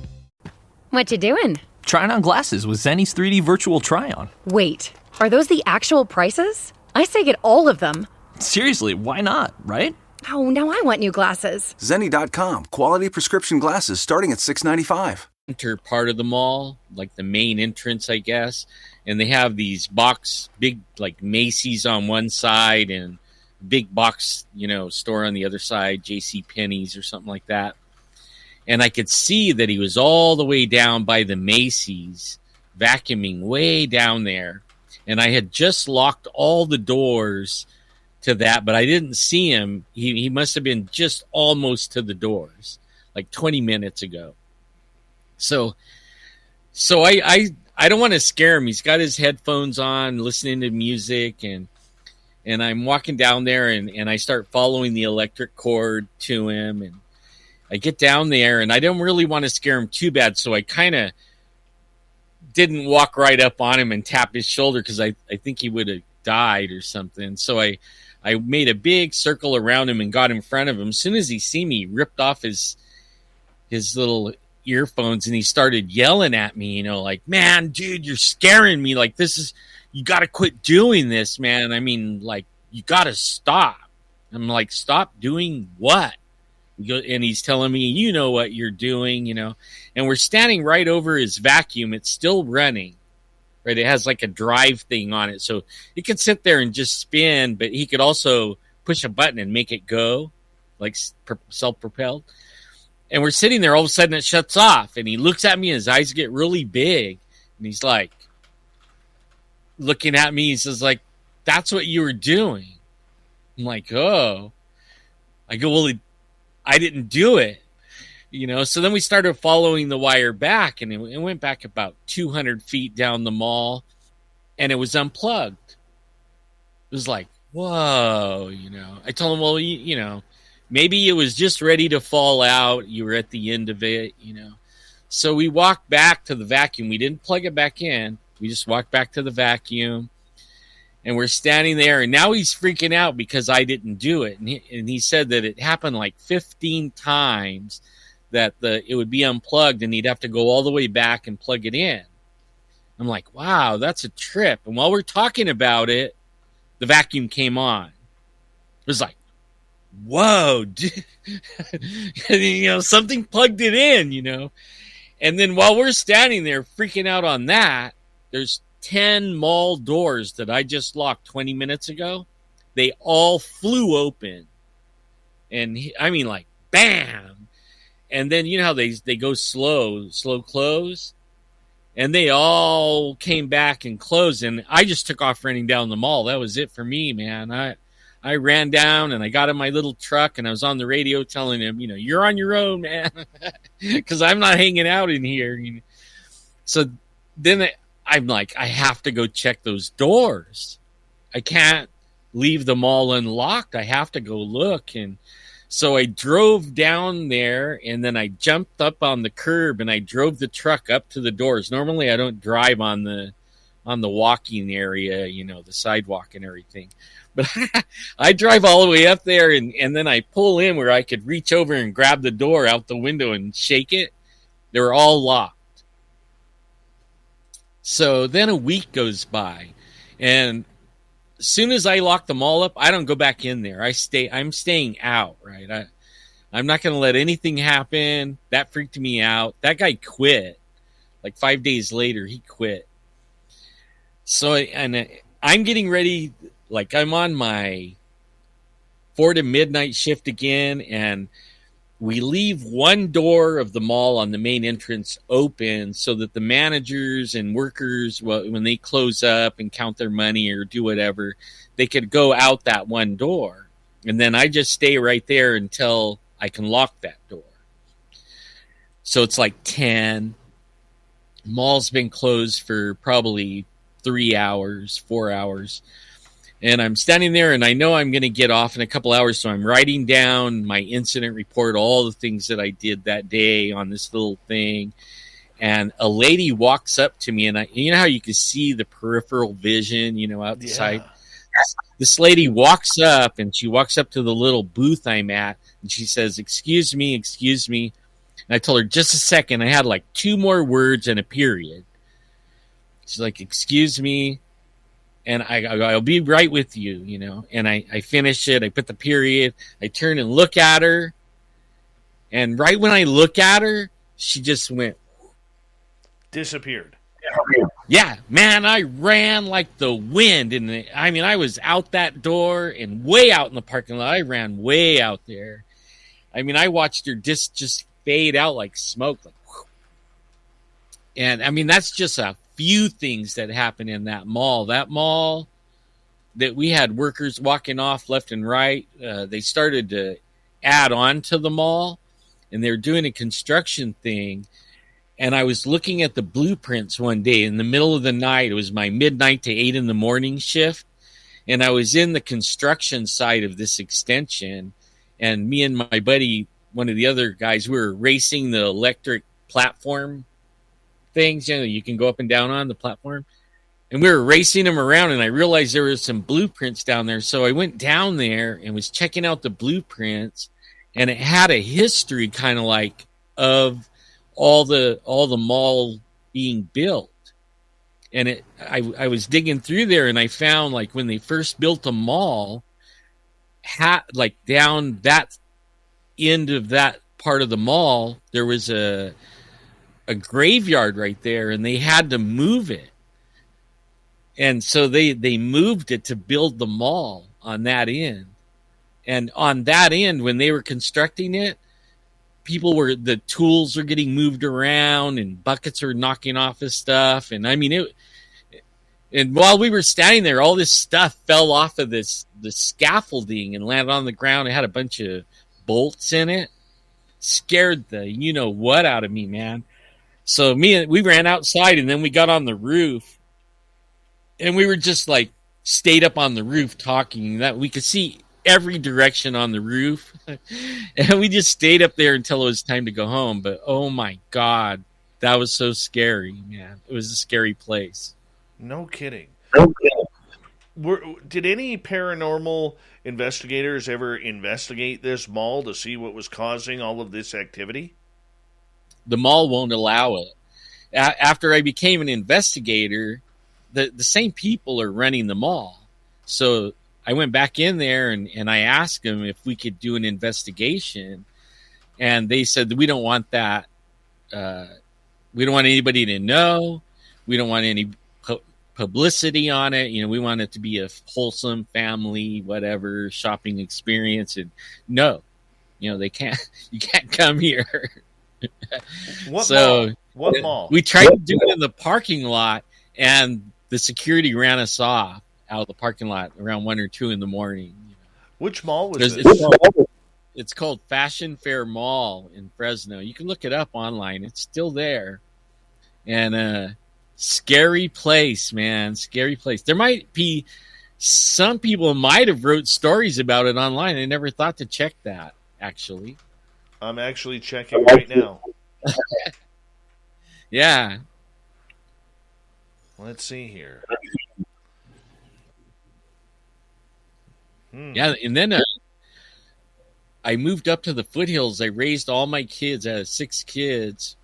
What you doing? Trying on glasses with Zenni's 3D virtual try-on. Wait, are those the actual prices? I say get all of them. Seriously, why not, right? Oh, now I want new glasses. Zenni.com. Quality prescription glasses starting at $6.95. Center part of the mall, like the main entrance, I guess. And they have these big, like Macy's on one side and big box, store on the other side, J.C. Penney's or something like that. And I could see that he was all the way down by the Macy's, vacuuming way down there. And I had just locked all the doors to that, but I didn't see him. He must have been just almost to the doors, like 20 minutes ago. So I don't want to scare him. He's got his headphones on, listening to music, and I'm walking down there, and I start following the electric cord to him, and I get down there, and I don't really want to scare him too bad, so I kind of didn't walk right up on him and tap his shoulder because I think he would have died or something. So I I made a big circle around him and got in front of him. As soon as he see me, he ripped off his little earphones and he started yelling at me, like, man, dude, you're scaring me. Like, you got to quit doing this, man. I mean, like, you got to stop. I'm like, stop doing what? And he's telling me, you know what you're doing, and we're standing right over his vacuum. It's still running, right? It has like a drive thing on it. So he could sit there and just spin, but he could also push a button and make it go, like self-propelled. And we're sitting there, all of a sudden it shuts off. And he looks at me, and his eyes get really big. And he's like, looking at me, he says, like, that's what you were doing. I'm like, oh. I go, well, I didn't do it. So then we started following the wire back, and it went back about 200 feet down the mall, and it was unplugged. It was like, whoa, I told him, well, maybe it was just ready to fall out. You were at the end of it, So we walked back to the vacuum. We didn't plug it back in. We just walked back to the vacuum, and we're standing there, and now he's freaking out because I didn't do it. And he said that it happened like 15 times that it would be unplugged, and he'd have to go all the way back and plug it in. I'm like, wow, that's a trip. And while we're talking about it, the vacuum came on. It was like, whoa, dude. Something plugged it in, And then while we're standing there freaking out on that, there's 10 mall doors that I just locked 20 minutes ago. They all flew open. And like, bam. And then how they go slow close. And they all came back and closed. And I just took off running down the mall. That was it for me, man. I ran down and I got in my little truck and I was on the radio telling him, you're on your own, man, because I'm not hanging out in here. So then I'm like, I have to go check those doors. I can't leave them all unlocked. I have to go look. And so I drove down there, and then I jumped up on the curb and I drove the truck up to the doors. Normally I don't drive on the walking area, the sidewalk and everything. But I drive all the way up there, and then I pull in where I could reach over and grab the door out the window and shake it. They were all locked. So then a week goes by, and as soon as I lock them all up, I don't go back in there. I'm staying out, right? I'm not going to let anything happen. That freaked me out. That guy quit. Like 5 days later, he quit. So, and I'm getting ready, like I'm on my 4 to midnight shift again, and we leave one door of the mall on the main entrance open so that the managers and workers, when they close up and count their money or do whatever, they could go out that one door. And then I just stay right there until I can lock that door. So it's like 10. Mall's been closed for probably 3 hours, 4 hours. And I'm standing there, and I know I'm going to get off in a couple hours, so I'm writing down my incident report, all the things that I did that day on this little thing. And a lady walks up to me, and you know how you can see the peripheral vision, out the side? This lady walks up, and she walks up to the little booth I'm at, and she says, excuse me. And I told her, just a second. I had like 2 more words and a period. She's like, excuse me. And I'll be right with you, And I finish it. I put the period. I turn and look at her. And right when I look at her, she just went. Disappeared. Yeah, man, I ran like the wind. And I was out that door and way out in the parking lot. I ran way out there. I watched her just fade out like smoke. And that's just a few things that happened in that mall. That mall that we had workers walking off left and right. They started to add on to the mall, and they're doing a construction thing. And I was looking at the blueprints one day in the middle of the night. It was my midnight to 8 in the morning shift. And I was in the construction side of this extension. And me and my buddy, one of the other guys, we were racing the electric platform things, you can go up and down on the platform. And we were racing them around, and I realized there were some blueprints down there. So I went down there and was checking out the blueprints, and it had a history kind of like of all the mall being built. And I was digging through there, and I found like when they first built the mall, like down that end of that part of the mall, there was a graveyard right there, and they had to move it. And so they moved it to build the mall on that end. And on that end, when they were constructing it, the tools were getting moved around, and buckets were knocking off of stuff. And I mean, and while we were standing there, all this stuff fell off of the scaffolding and landed on the ground. It had a bunch of bolts in it. Scared the you-know-what out of me, man. So we ran outside, and then we got on the roof, and we were just like stayed up on the roof talking. That we could see every direction on the roof, and we just stayed up there until it was time to go home. But oh my God, that was so scary, man. It was a scary place. No kidding. Did any paranormal investigators ever investigate this mall to see what was causing all of this activity? The mall won't allow it. After I became an investigator, the same people are running the mall. So I went back in there and I asked them if we could do an investigation. And they said, we don't want that. We don't want anybody to know. We don't want any publicity on it. We want it to be a wholesome family, whatever, shopping experience. And no, they can't, you can't come here. What mall? We tried to do it in the parking lot, and the security ran us off out of the parking lot around 1 or 2 in the morning. Which mall was this? It's called Fashion Fair Mall in Fresno. You can look it up online. It's still there. And scary place, man. Scary place. There might be some people might have wrote stories about it online. I never thought to check that, actually. I'm actually checking right now. Yeah. Let's see here. Yeah, and then I moved up to the foothills. I raised all my kids. I had 6 kids,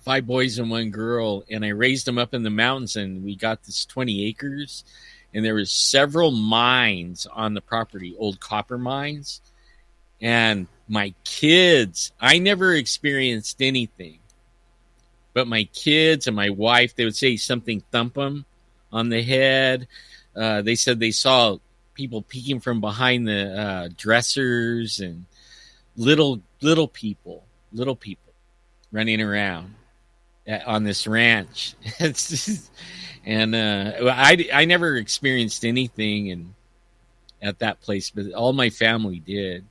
5 boys and 1 girl, and I raised them up in the mountains, and we got this 20 acres, and there was several mines on the property, old copper mines. And my kids, I never experienced anything, but my kids and my wife, they would say something thump them on the head. They said they saw people peeking from behind the dressers, and little people running around on this ranch. And I never experienced anything at that place, but all my family did.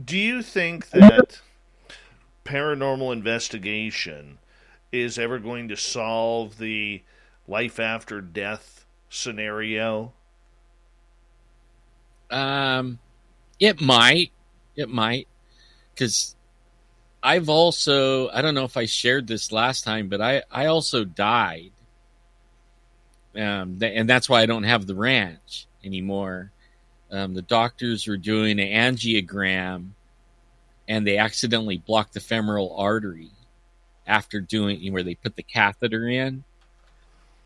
Do you think that paranormal investigation is ever going to solve the life after death scenario? It might, because I've also, I don't know if I shared this last time, but I also died. And that's why I don't have the ranch anymore. The doctors were doing an angiogram, and they accidentally blocked the femoral artery after doing where they put the catheter in.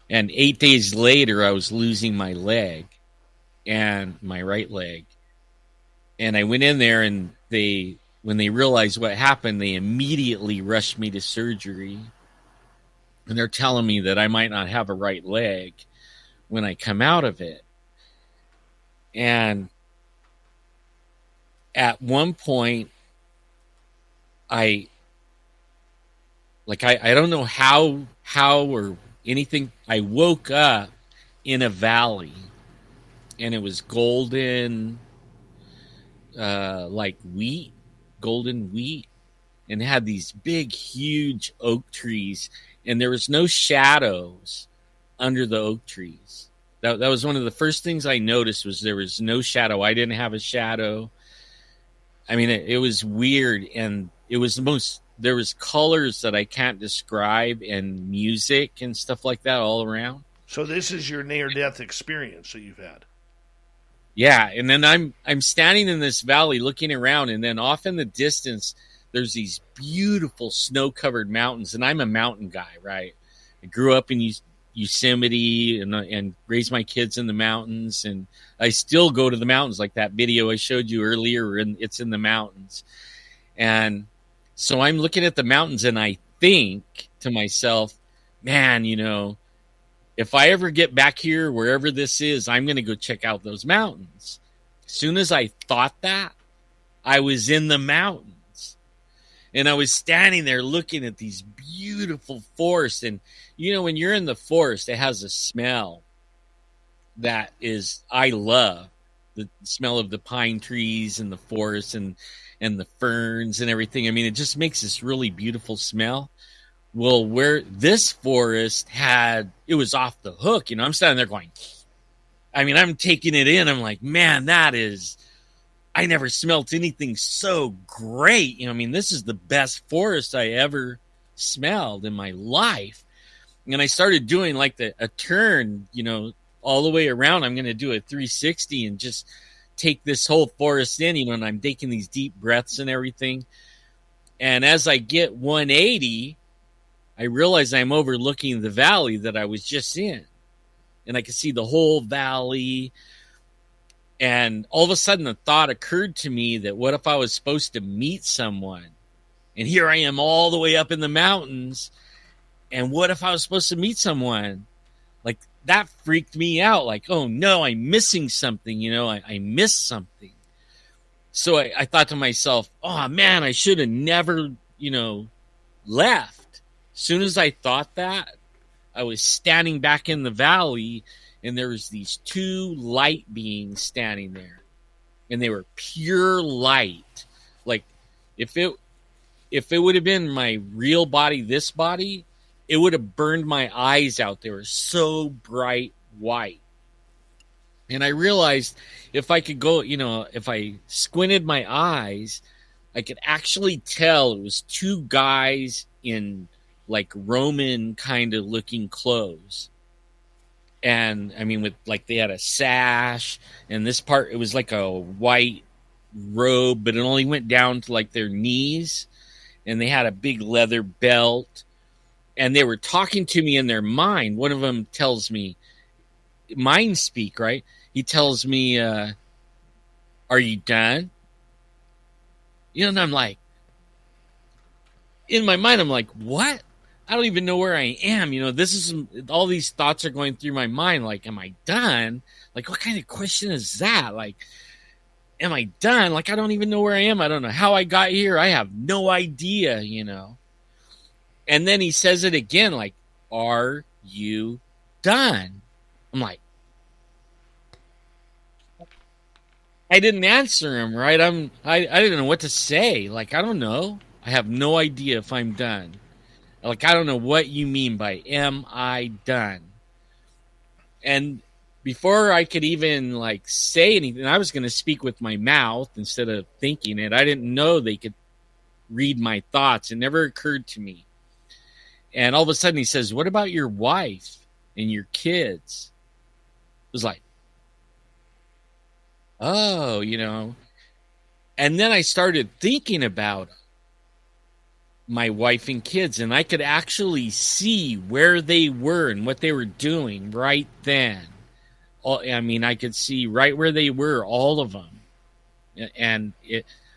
And 8 days later, I was losing my leg, and my right leg. And I went in there, and when they realized what happened, they immediately rushed me to surgery. And they're telling me that I might not have a right leg when I come out of it. And at one point, I don't know how or anything. I woke up in a valley, and it was golden, like wheat, golden wheat, and it had these big, huge oak trees, and there was no shadows under the oak trees. That was one of the first things I noticed, was there was no shadow. I didn't have a shadow. I mean, it was weird, and it was the most there was colors that I can't describe and music and stuff like that all around. So this is your near-death experience that you've had. Yeah, and then I'm standing in this valley looking around, and then off in the distance, there's these beautiful snow-covered mountains, and I'm a mountain guy, right? I grew up in Yosemite and raised my kids in the mountains, and I still go to the mountains, like that video I showed you earlier, and it's in the mountains. And so I'm looking at the mountains, and I think to myself, man, you know, if I ever get back here, wherever this is, I'm going to go check out those mountains. As soon as I thought that, I was in the mountains. And I was standing there looking at these beautiful forests. And, you know, when you're in the forest, it has a smell that is, I love. The smell of the pine trees and the forest and the ferns and everything. I mean, it just makes this really beautiful smell. Well, where this forest it was off the hook, you know, I'm standing there going, I mean, I'm taking it in. I'm like, man, I never smelt anything so great. You know, I mean, this is the best forest I ever smelled in my life. And I started doing like a turn, you know, all the way around. I'm going to do a 360 and just take this whole forest in, you know, and I'm taking these deep breaths and everything. And as I get 180, I realize I'm overlooking the valley that I was just in. And I could see the whole valley. And all of a sudden, a thought occurred to me that what if I was supposed to meet someone? And here I am all the way up in the mountains. And what if I was supposed to meet someone? Like, that freaked me out. Like, oh, no, I'm missing something. You know, I missed something. So I thought to myself, oh, man, I should have never, you know, left. As soon as I thought that, I was standing back in the valley, and there was these two light beings standing there, and they were pure light. Like, if it would have been my real body, this body, it would have burned my eyes out. They were so bright white. And I realized if I could go, you know, if I squinted my eyes, I could actually tell it was two guys in like Roman kind of looking clothes. And I mean, with like, they had a sash, and this part, it was like a white robe, but it only went down to like their knees, and they had a big leather belt, and they were talking to me in their mind. One of them tells me, mind speak, right? He tells me, are you done? You know, and I'm like, in my mind, I'm like, what? I don't even know where I am. You know, all these thoughts are going through my mind. Like, am I done? Like, what kind of question is that? Like, am I done? Like, I don't even know where I am. I don't know how I got here. I have no idea, you know. And then he says it again, like, are you done? I'm like, I didn't answer him, right? I didn't know what to say. Like, I don't know. I have no idea if I'm done. Like, I don't know what you mean by am I done? And before I could even like say anything, I was going to speak with my mouth instead of thinking it. I didn't know they could read my thoughts. It never occurred to me. And all of a sudden he says, what about your wife and your kids? It was like, oh, you know. And then I started thinking about my wife and kids, and I could actually see where they were and what they were doing right then. I mean, I could see right where they were, all of them. And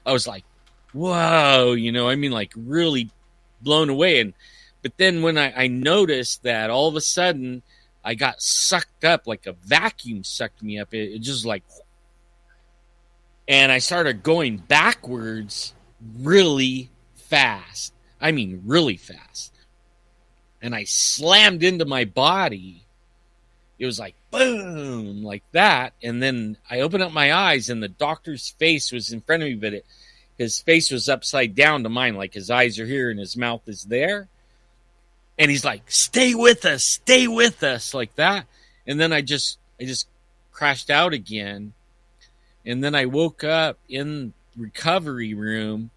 I was like, whoa, you know, I mean, like really blown away. But then when I noticed that all of a sudden I got sucked up, like a vacuum sucked me up. It just like, and I started going backwards really fast. I mean, really fast. And I slammed into my body. It was like, boom, like that. And then I opened up my eyes, and the doctor's face was in front of me, but his face was upside down to mine. Like, his eyes are here and his mouth is there. And he's like, stay with us, like that. And then I just crashed out again. And then I woke up in the recovery room,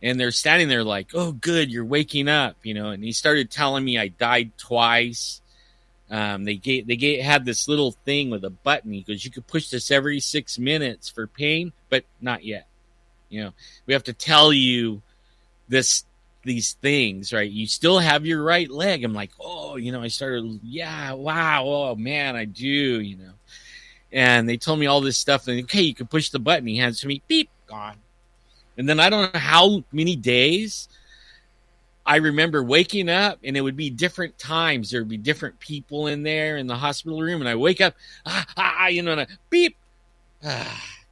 And they're standing there like, oh, good, you're waking up, And he started telling me I died twice. They had this little thing with a button. He goes, you could push this every 6 minutes for pain, but not yet. We have to tell you these things, right? You still have your right leg. I'm like, oh, I started, yeah, wow, oh man, I do, And they told me all this stuff, and okay, you can push the button. He hands it to me, beep, gone. And then I don't know how many days I remember waking up, and it would be different times. There would be different people in there in the hospital room, and I wake up, and I, beep,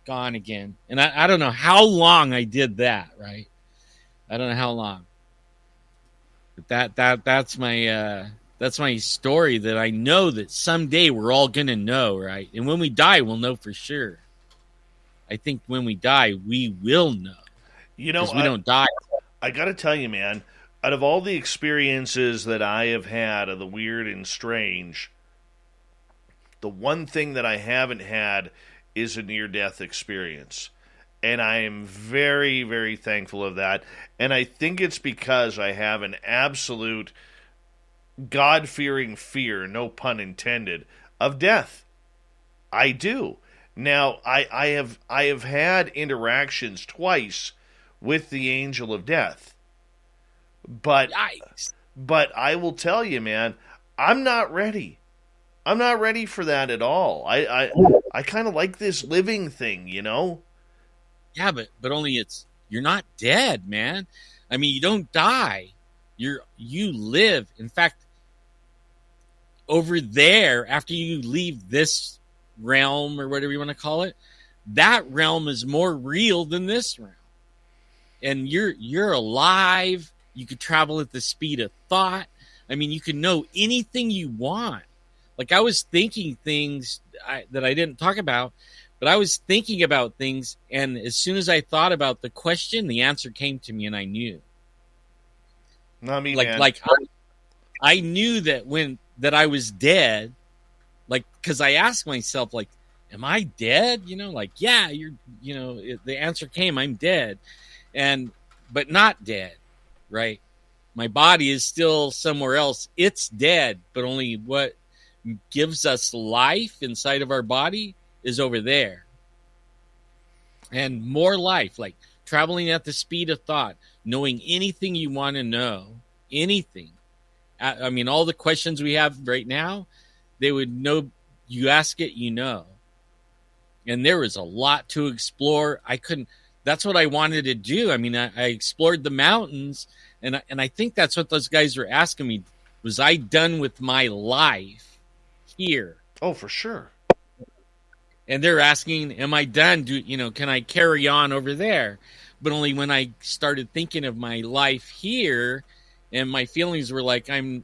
gone again. And I don't know how long I did that, right? I don't know how long. But that's my story that I know that someday we're all gonna know, right? And when we die, we'll know for sure. I think when we die, we will know. We don't die. I got to tell you, man, out of all the experiences that I have had of the weird and strange, the one thing that I haven't had is a near-death experience. And I am very, very thankful of that. And I think it's because I have an absolute God-fearing fear, no pun intended, of death. I do. Now, I have had interactions twice with the angel of death. But I will tell you, man, I'm not ready. I'm not ready for that at all. I kind of like this living thing, Yeah, but only you're not dead, man. I mean, you don't die. You live. In fact, over there, after you leave this realm or whatever you want to call it, that realm is more real than this realm. And you're alive. You could travel at the speed of thought. I mean, you can know anything you want. Like I was thinking things that I didn't talk about, but I was thinking about things, and as soon as I thought about the question, the answer came to me, and I knew. Not me, man. Like I knew that I was dead, like because I asked myself, like, am I dead? Yeah, the answer came, I'm dead, but not dead, right? My body is still somewhere else. It's dead, but only what gives us life inside of our body is over there. And more life, like traveling at the speed of thought, knowing anything you want to know, anything. I mean, all the questions we have right now, they would know. You ask it, And there was a lot to explore. That's what I wanted to do. I mean, I explored the mountains, and I think that's what those guys were asking me. Was I done with my life here? Oh, for sure. And they're asking, am I done? Can I carry on over there? But only when I started thinking of my life here, and my feelings were like, I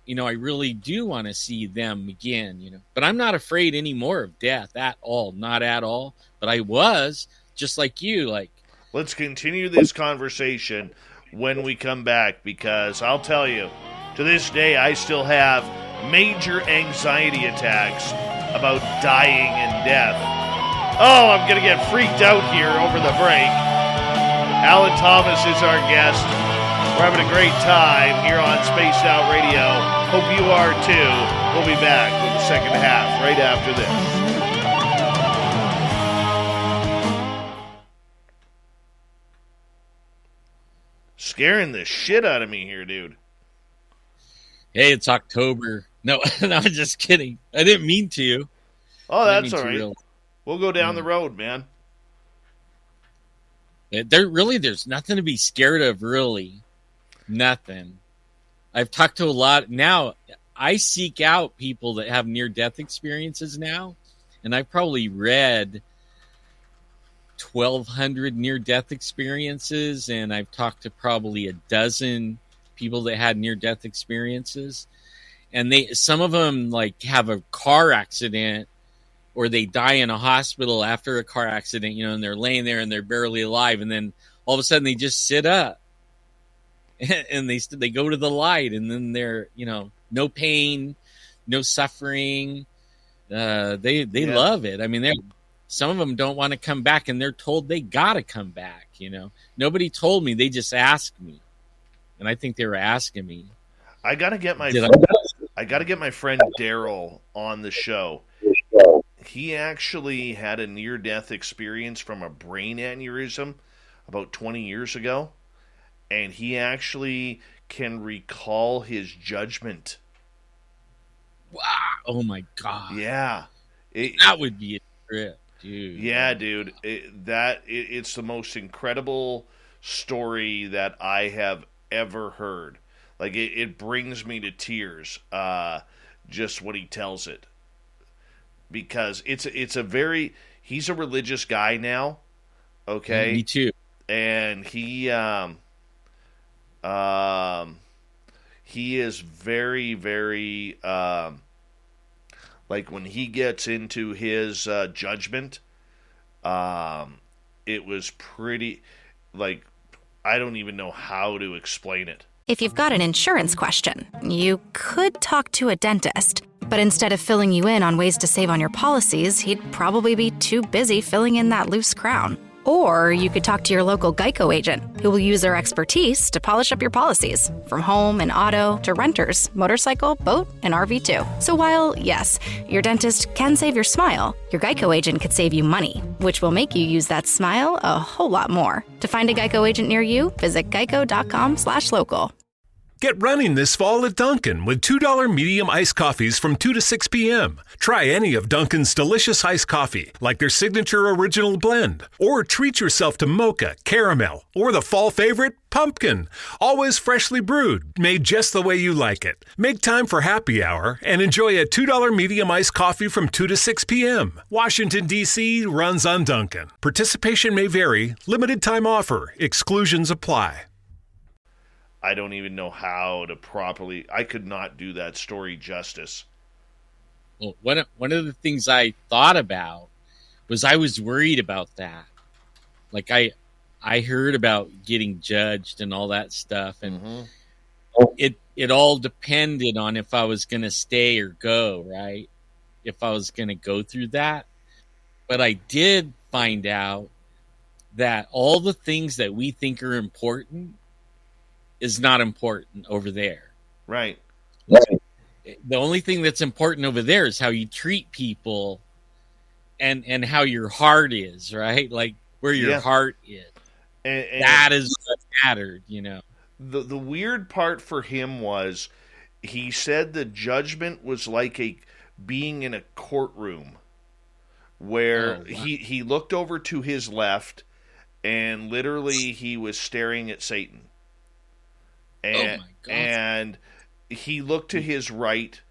really do want to see them again, But I'm not afraid anymore of death at all, not at all. But I was, just like you, like. Let's continue this conversation when we come back, because I'll tell you, to this day, I still have major anxiety attacks about dying and death. Oh, I'm going to get freaked out here over the break. Alan Thomas is our guest. We're having a great time here on Spaced Out Radio. Hope you are too. We'll be back with the second half right after this. Scaring the shit out of me here, dude. Hey, it's October. No, I'm just kidding. I didn't mean to. Oh, that's all right. We'll go down the road, man. There's nothing to be scared of, really. Nothing. I've talked to a lot. Now, I seek out people that have near-death experiences now, and I've probably read 1,200 near-death experiences, and I've talked to probably a dozen people that had near-death experiences. And some of them like have a car accident, or they die in a hospital after a car accident, and they're laying there and they're barely alive, and then all of a sudden they just sit up and they go to the light, and then they're no pain, no suffering. They love it. I mean, some of them don't want to come back, and they're told they got to come back. Nobody told me. They just asked me. And I think they were asking me. I got to get my friend Daryl on the show. He actually had a near-death experience from a brain aneurysm about 20 years ago, and he actually can recall his judgment. Wow! Oh my God! Yeah, that would be a trip, dude. Yeah, dude. It's the most incredible story that I have ever heard. Like it brings me to tears. Just when he tells it. Because he's a religious guy now, okay? Me too. And he is very, very, like when he gets into his judgment, it was pretty, like, I don't even know how to explain it. If you've got an insurance question, you could talk to a dentist. But instead of filling you in on ways to save on your policies, he'd probably be too busy filling in that loose crown. Or you could talk to your local Geico agent, who will use their expertise to polish up your policies, from home and auto to renters, motorcycle, boat, and RV too. So while, yes, your dentist can save your smile, your Geico agent could save you money, which will make you use that smile a whole lot more. To find a Geico agent near you, visit geico.com/local. Get running this fall at Dunkin' with $2 medium iced coffees from 2 to 6 p.m. Try any of Dunkin's delicious iced coffee, like their signature original blend. Or treat yourself to mocha, caramel, or the fall favorite, pumpkin. Always freshly brewed, made just the way you like it. Make time for happy hour and enjoy a $2 medium iced coffee from 2 to 6 p.m. Washington, D.C. runs on Dunkin'. Participation may vary. Limited time offer. Exclusions apply. I don't even know how to properly... I could not do that story justice. Well, one of the things I thought about was I was worried about that. Like, I heard about getting judged and all that stuff, and it all depended on if I was going to stay or go, right? If I was going to go through that. But I did find out that all the things that we think are important is not important over there. Right. The only thing that's important over there is how you treat people and how your heart is, right? Like where your heart is. And that is what mattered, The weird part for him was he said the judgment was like being in a courtroom where he looked over to his left and literally he was staring at Satan. And he looked to his right,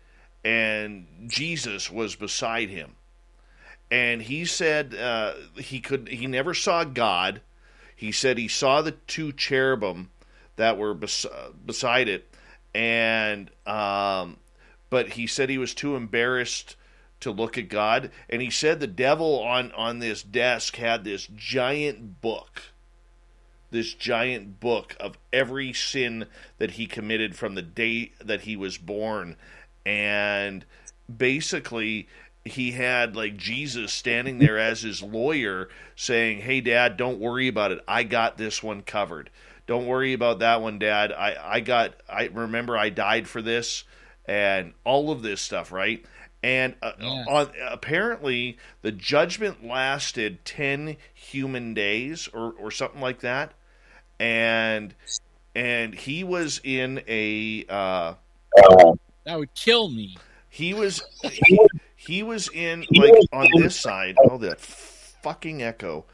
and Jesus was beside him. And he said he never saw God. He said he saw the two cherubim that were beside it, and but he said he was too embarrassed to look at God. And he said the devil on this desk had this giant book. This giant book of every sin that he committed from the day that he was born. And basically he had like Jesus standing there as his lawyer saying, "Hey Dad, don't worry about it. I got this one covered. Don't worry about that one, Dad. I remember I died for this," and all of this stuff, right? And apparently the judgment lasted 10 human days or something like that. And he was in a that would kill me. He was in like on this side. Oh, that fucking echo.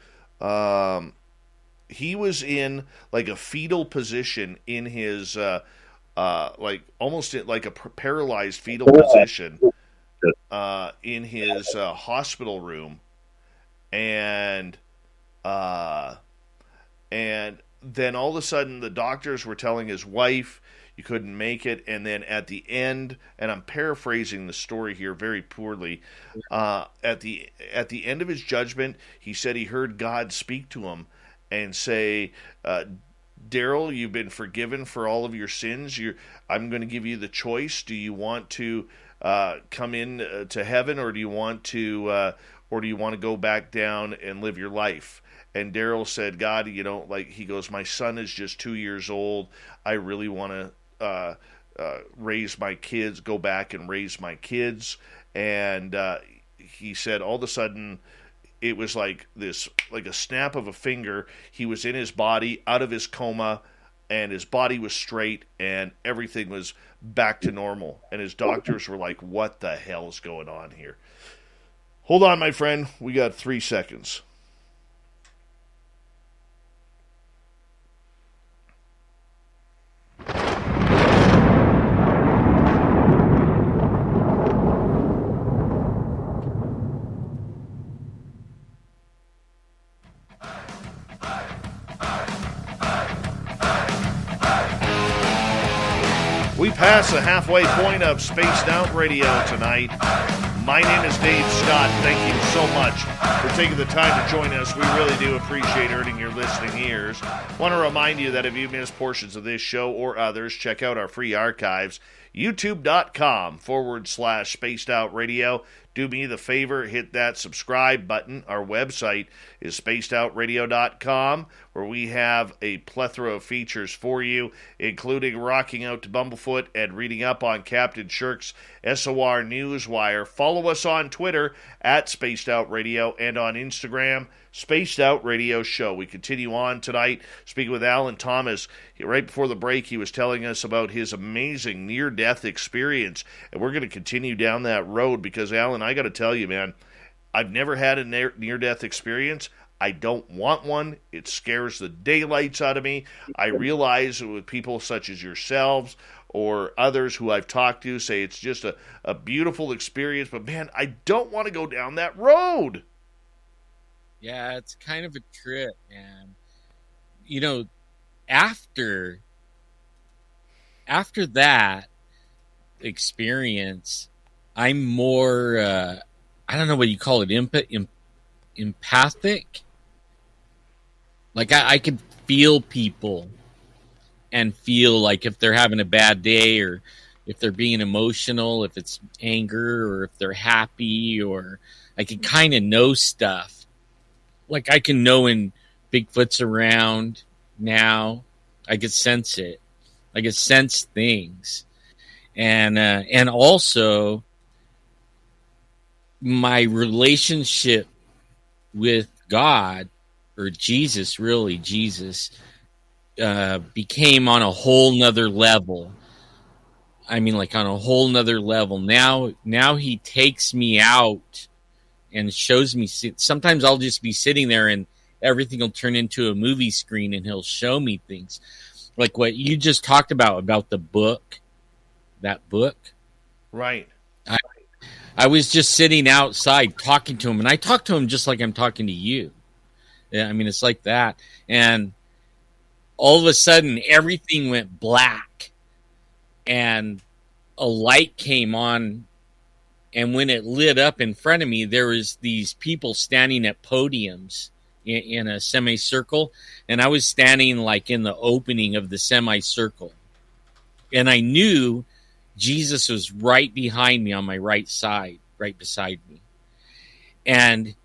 He was in like a fetal position in his like almost like a paralyzed fetal position in his hospital room, and then all of a sudden the doctors were telling his wife you couldn't make it, and then at the end, and I'm paraphrasing the story here very poorly, at the end of his judgment, he said he heard God speak to him and say, "Daryl, you've been forgiven for all of your sins. I'm going to give you the choice. Do you want to come in to heaven, or do you want to or do you want to go back down and live your life? And Daryl said, God, he goes, my son is just 2 years old. I really want to raise my kids, go back and raise my kids. And he said all of a sudden it was like a snap of a finger. He was in his body, out of his coma, and his body was straight, and everything was back to normal. And his doctors were like, what the hell is going on here? Hold on, my friend. We got 3 seconds. We pass the halfway point of Spaced Out Radio tonight. My name is Dave Scott. Thank you so much for taking the time to join us. We really do appreciate earning your listening ears. Want to remind you that if you missed portions of this show or others, check out our free archives, youtube.com/Spaced Out Radio. Do me the favor, hit that subscribe button. Our website is spacedoutradio.com, where we have a plethora of features for you, including rocking out to Bumblefoot and reading up on Captain Shirk's SOR Newswire. Follow us on Twitter at Spaced Out Radio and on Instagram, Spaced Out Radio Show. We continue on tonight speaking with Alan Thomas. Right before the break, he was telling us about his amazing near-death experience, and we're going to continue down that road because, Alan, I got to tell you, man, I've never had a near-death experience. I don't want one. It scares the daylights out of me. I realize with people such as yourselves or others who I've talked to say it's just a beautiful experience, but, man, I don't want to go down that road. Yeah, it's kind of a trip, man. After that experience, I'm more, I don't know what you call it, empathic. Like I can feel people and feel like if they're having a bad day or if they're being emotional, if it's anger or if they're happy, or I can kind of know stuff. Like I can know when Bigfoot's around now. I can sense it. I can sense things. And also my relationship with God, or Jesus, really, Jesus, became on a whole nother level. I mean, like on a whole nother level. Now he takes me out and shows me. Sometimes I'll just be sitting there and everything will turn into a movie screen and he'll show me things. Like what you just talked about the book, that book. Right. I was just sitting outside talking to him, and I talk to him just like I'm talking to you. Yeah, I mean, it's like that. And all of a sudden, everything went black, and a light came on, and when it lit up in front of me, there was these people standing at podiums in a semicircle, and I was standing like in the opening of the semicircle. And I knew Jesus was right behind me on my right side, right beside me. And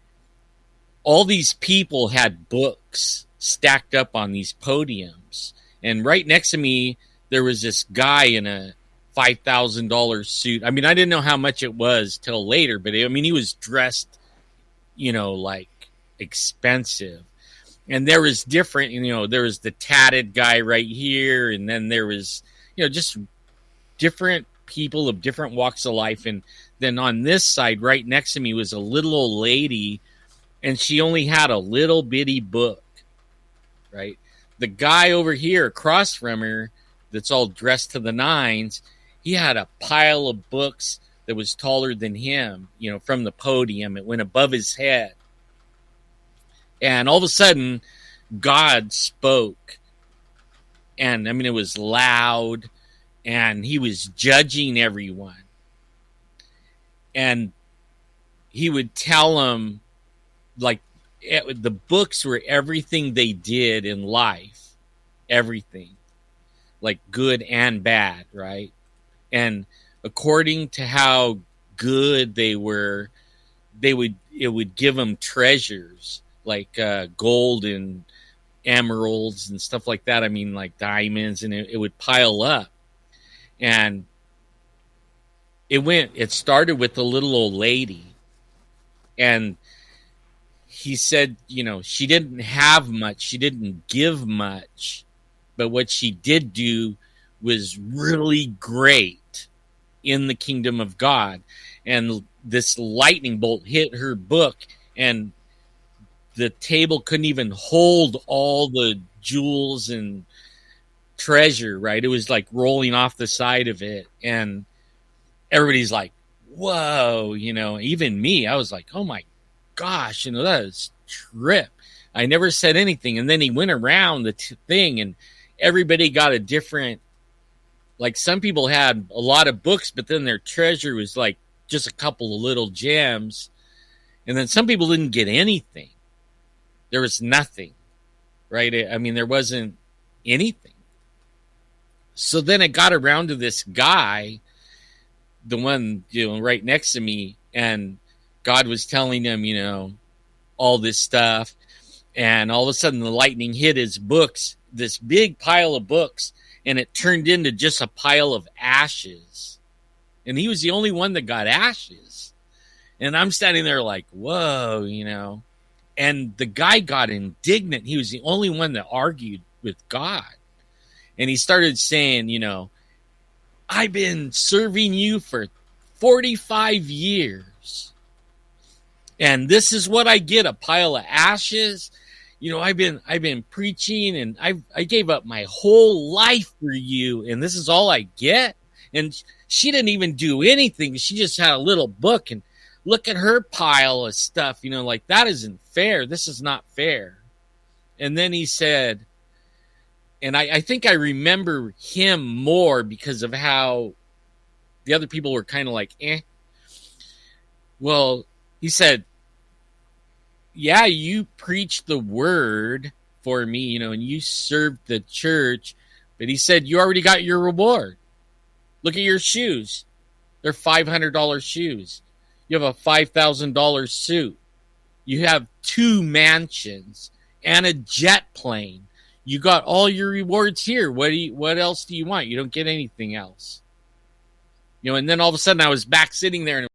all these people had books stacked up on these podiums. And right next to me, there was this guy in a $5,000 suit. I mean, I didn't know how much it was till later, but I mean, he was dressed, like expensive. And there was different, there was the tatted guy right here. And then there was, just different people of different walks of life. And then on this side, right next to me, was a little old lady, and she only had a little bitty book, right? The guy over here across from her that's all dressed to the nines, he had a pile of books that was taller than him, from the podium. It went above his head. And all of a sudden, God spoke. And, I mean, it was loud, and he was judging everyone. And he would tell them, like, the books were everything they did in life. Everything. Like, good and bad, right? And according to how good they were, it would give them treasures like gold and emeralds and stuff like that. I mean, like diamonds, and it would pile up. And it started with the little old lady. And he said, you know, she didn't have much. She didn't give much. But what she did do was really great in the kingdom of God. And this lightning bolt hit her book, and the table couldn't even hold all the jewels and treasure, right? It was like rolling off the side of it. And everybody's like, whoa, you know, even me, I was like, oh my gosh, you know, that is trip. I never said anything. And then he went around the thing, and everybody got a different, like some people had a lot of books, but then their treasure was like just a couple of little gems. And then some people didn't get anything. There was nothing, right? I mean, there wasn't anything. So then it got around to this guy, the one, you know, right next to me, and God was telling him, you know, all this stuff. And all of a sudden the lightning hit his books, this big pile of books, and it turned into just a pile of ashes. And he was the only one that got ashes. And I'm standing there like, whoa, you know. And the guy got indignant. He was the only one that argued with God. And he started saying, you know, I've been serving you for 45 years. And this is what I get, a pile of ashes. You know, I've been preaching, and I gave up my whole life for you, and this is all I get. And she didn't even do anything. She just had a little book, and look at her pile of stuff, you know, like that isn't fair. This is not fair. And then he said, and I think I remember him more because of how the other people were kind of like, eh. Well, he said, yeah, you preached the word for me, you know, and you served the church. But he said, you already got your reward. Look at your shoes. They're $500 shoes. You have a $5,000 suit. You have 2 mansions and a jet plane. You got all your rewards here. What else do you want? You don't get anything else. You know, and then all of a sudden I was back sitting there, and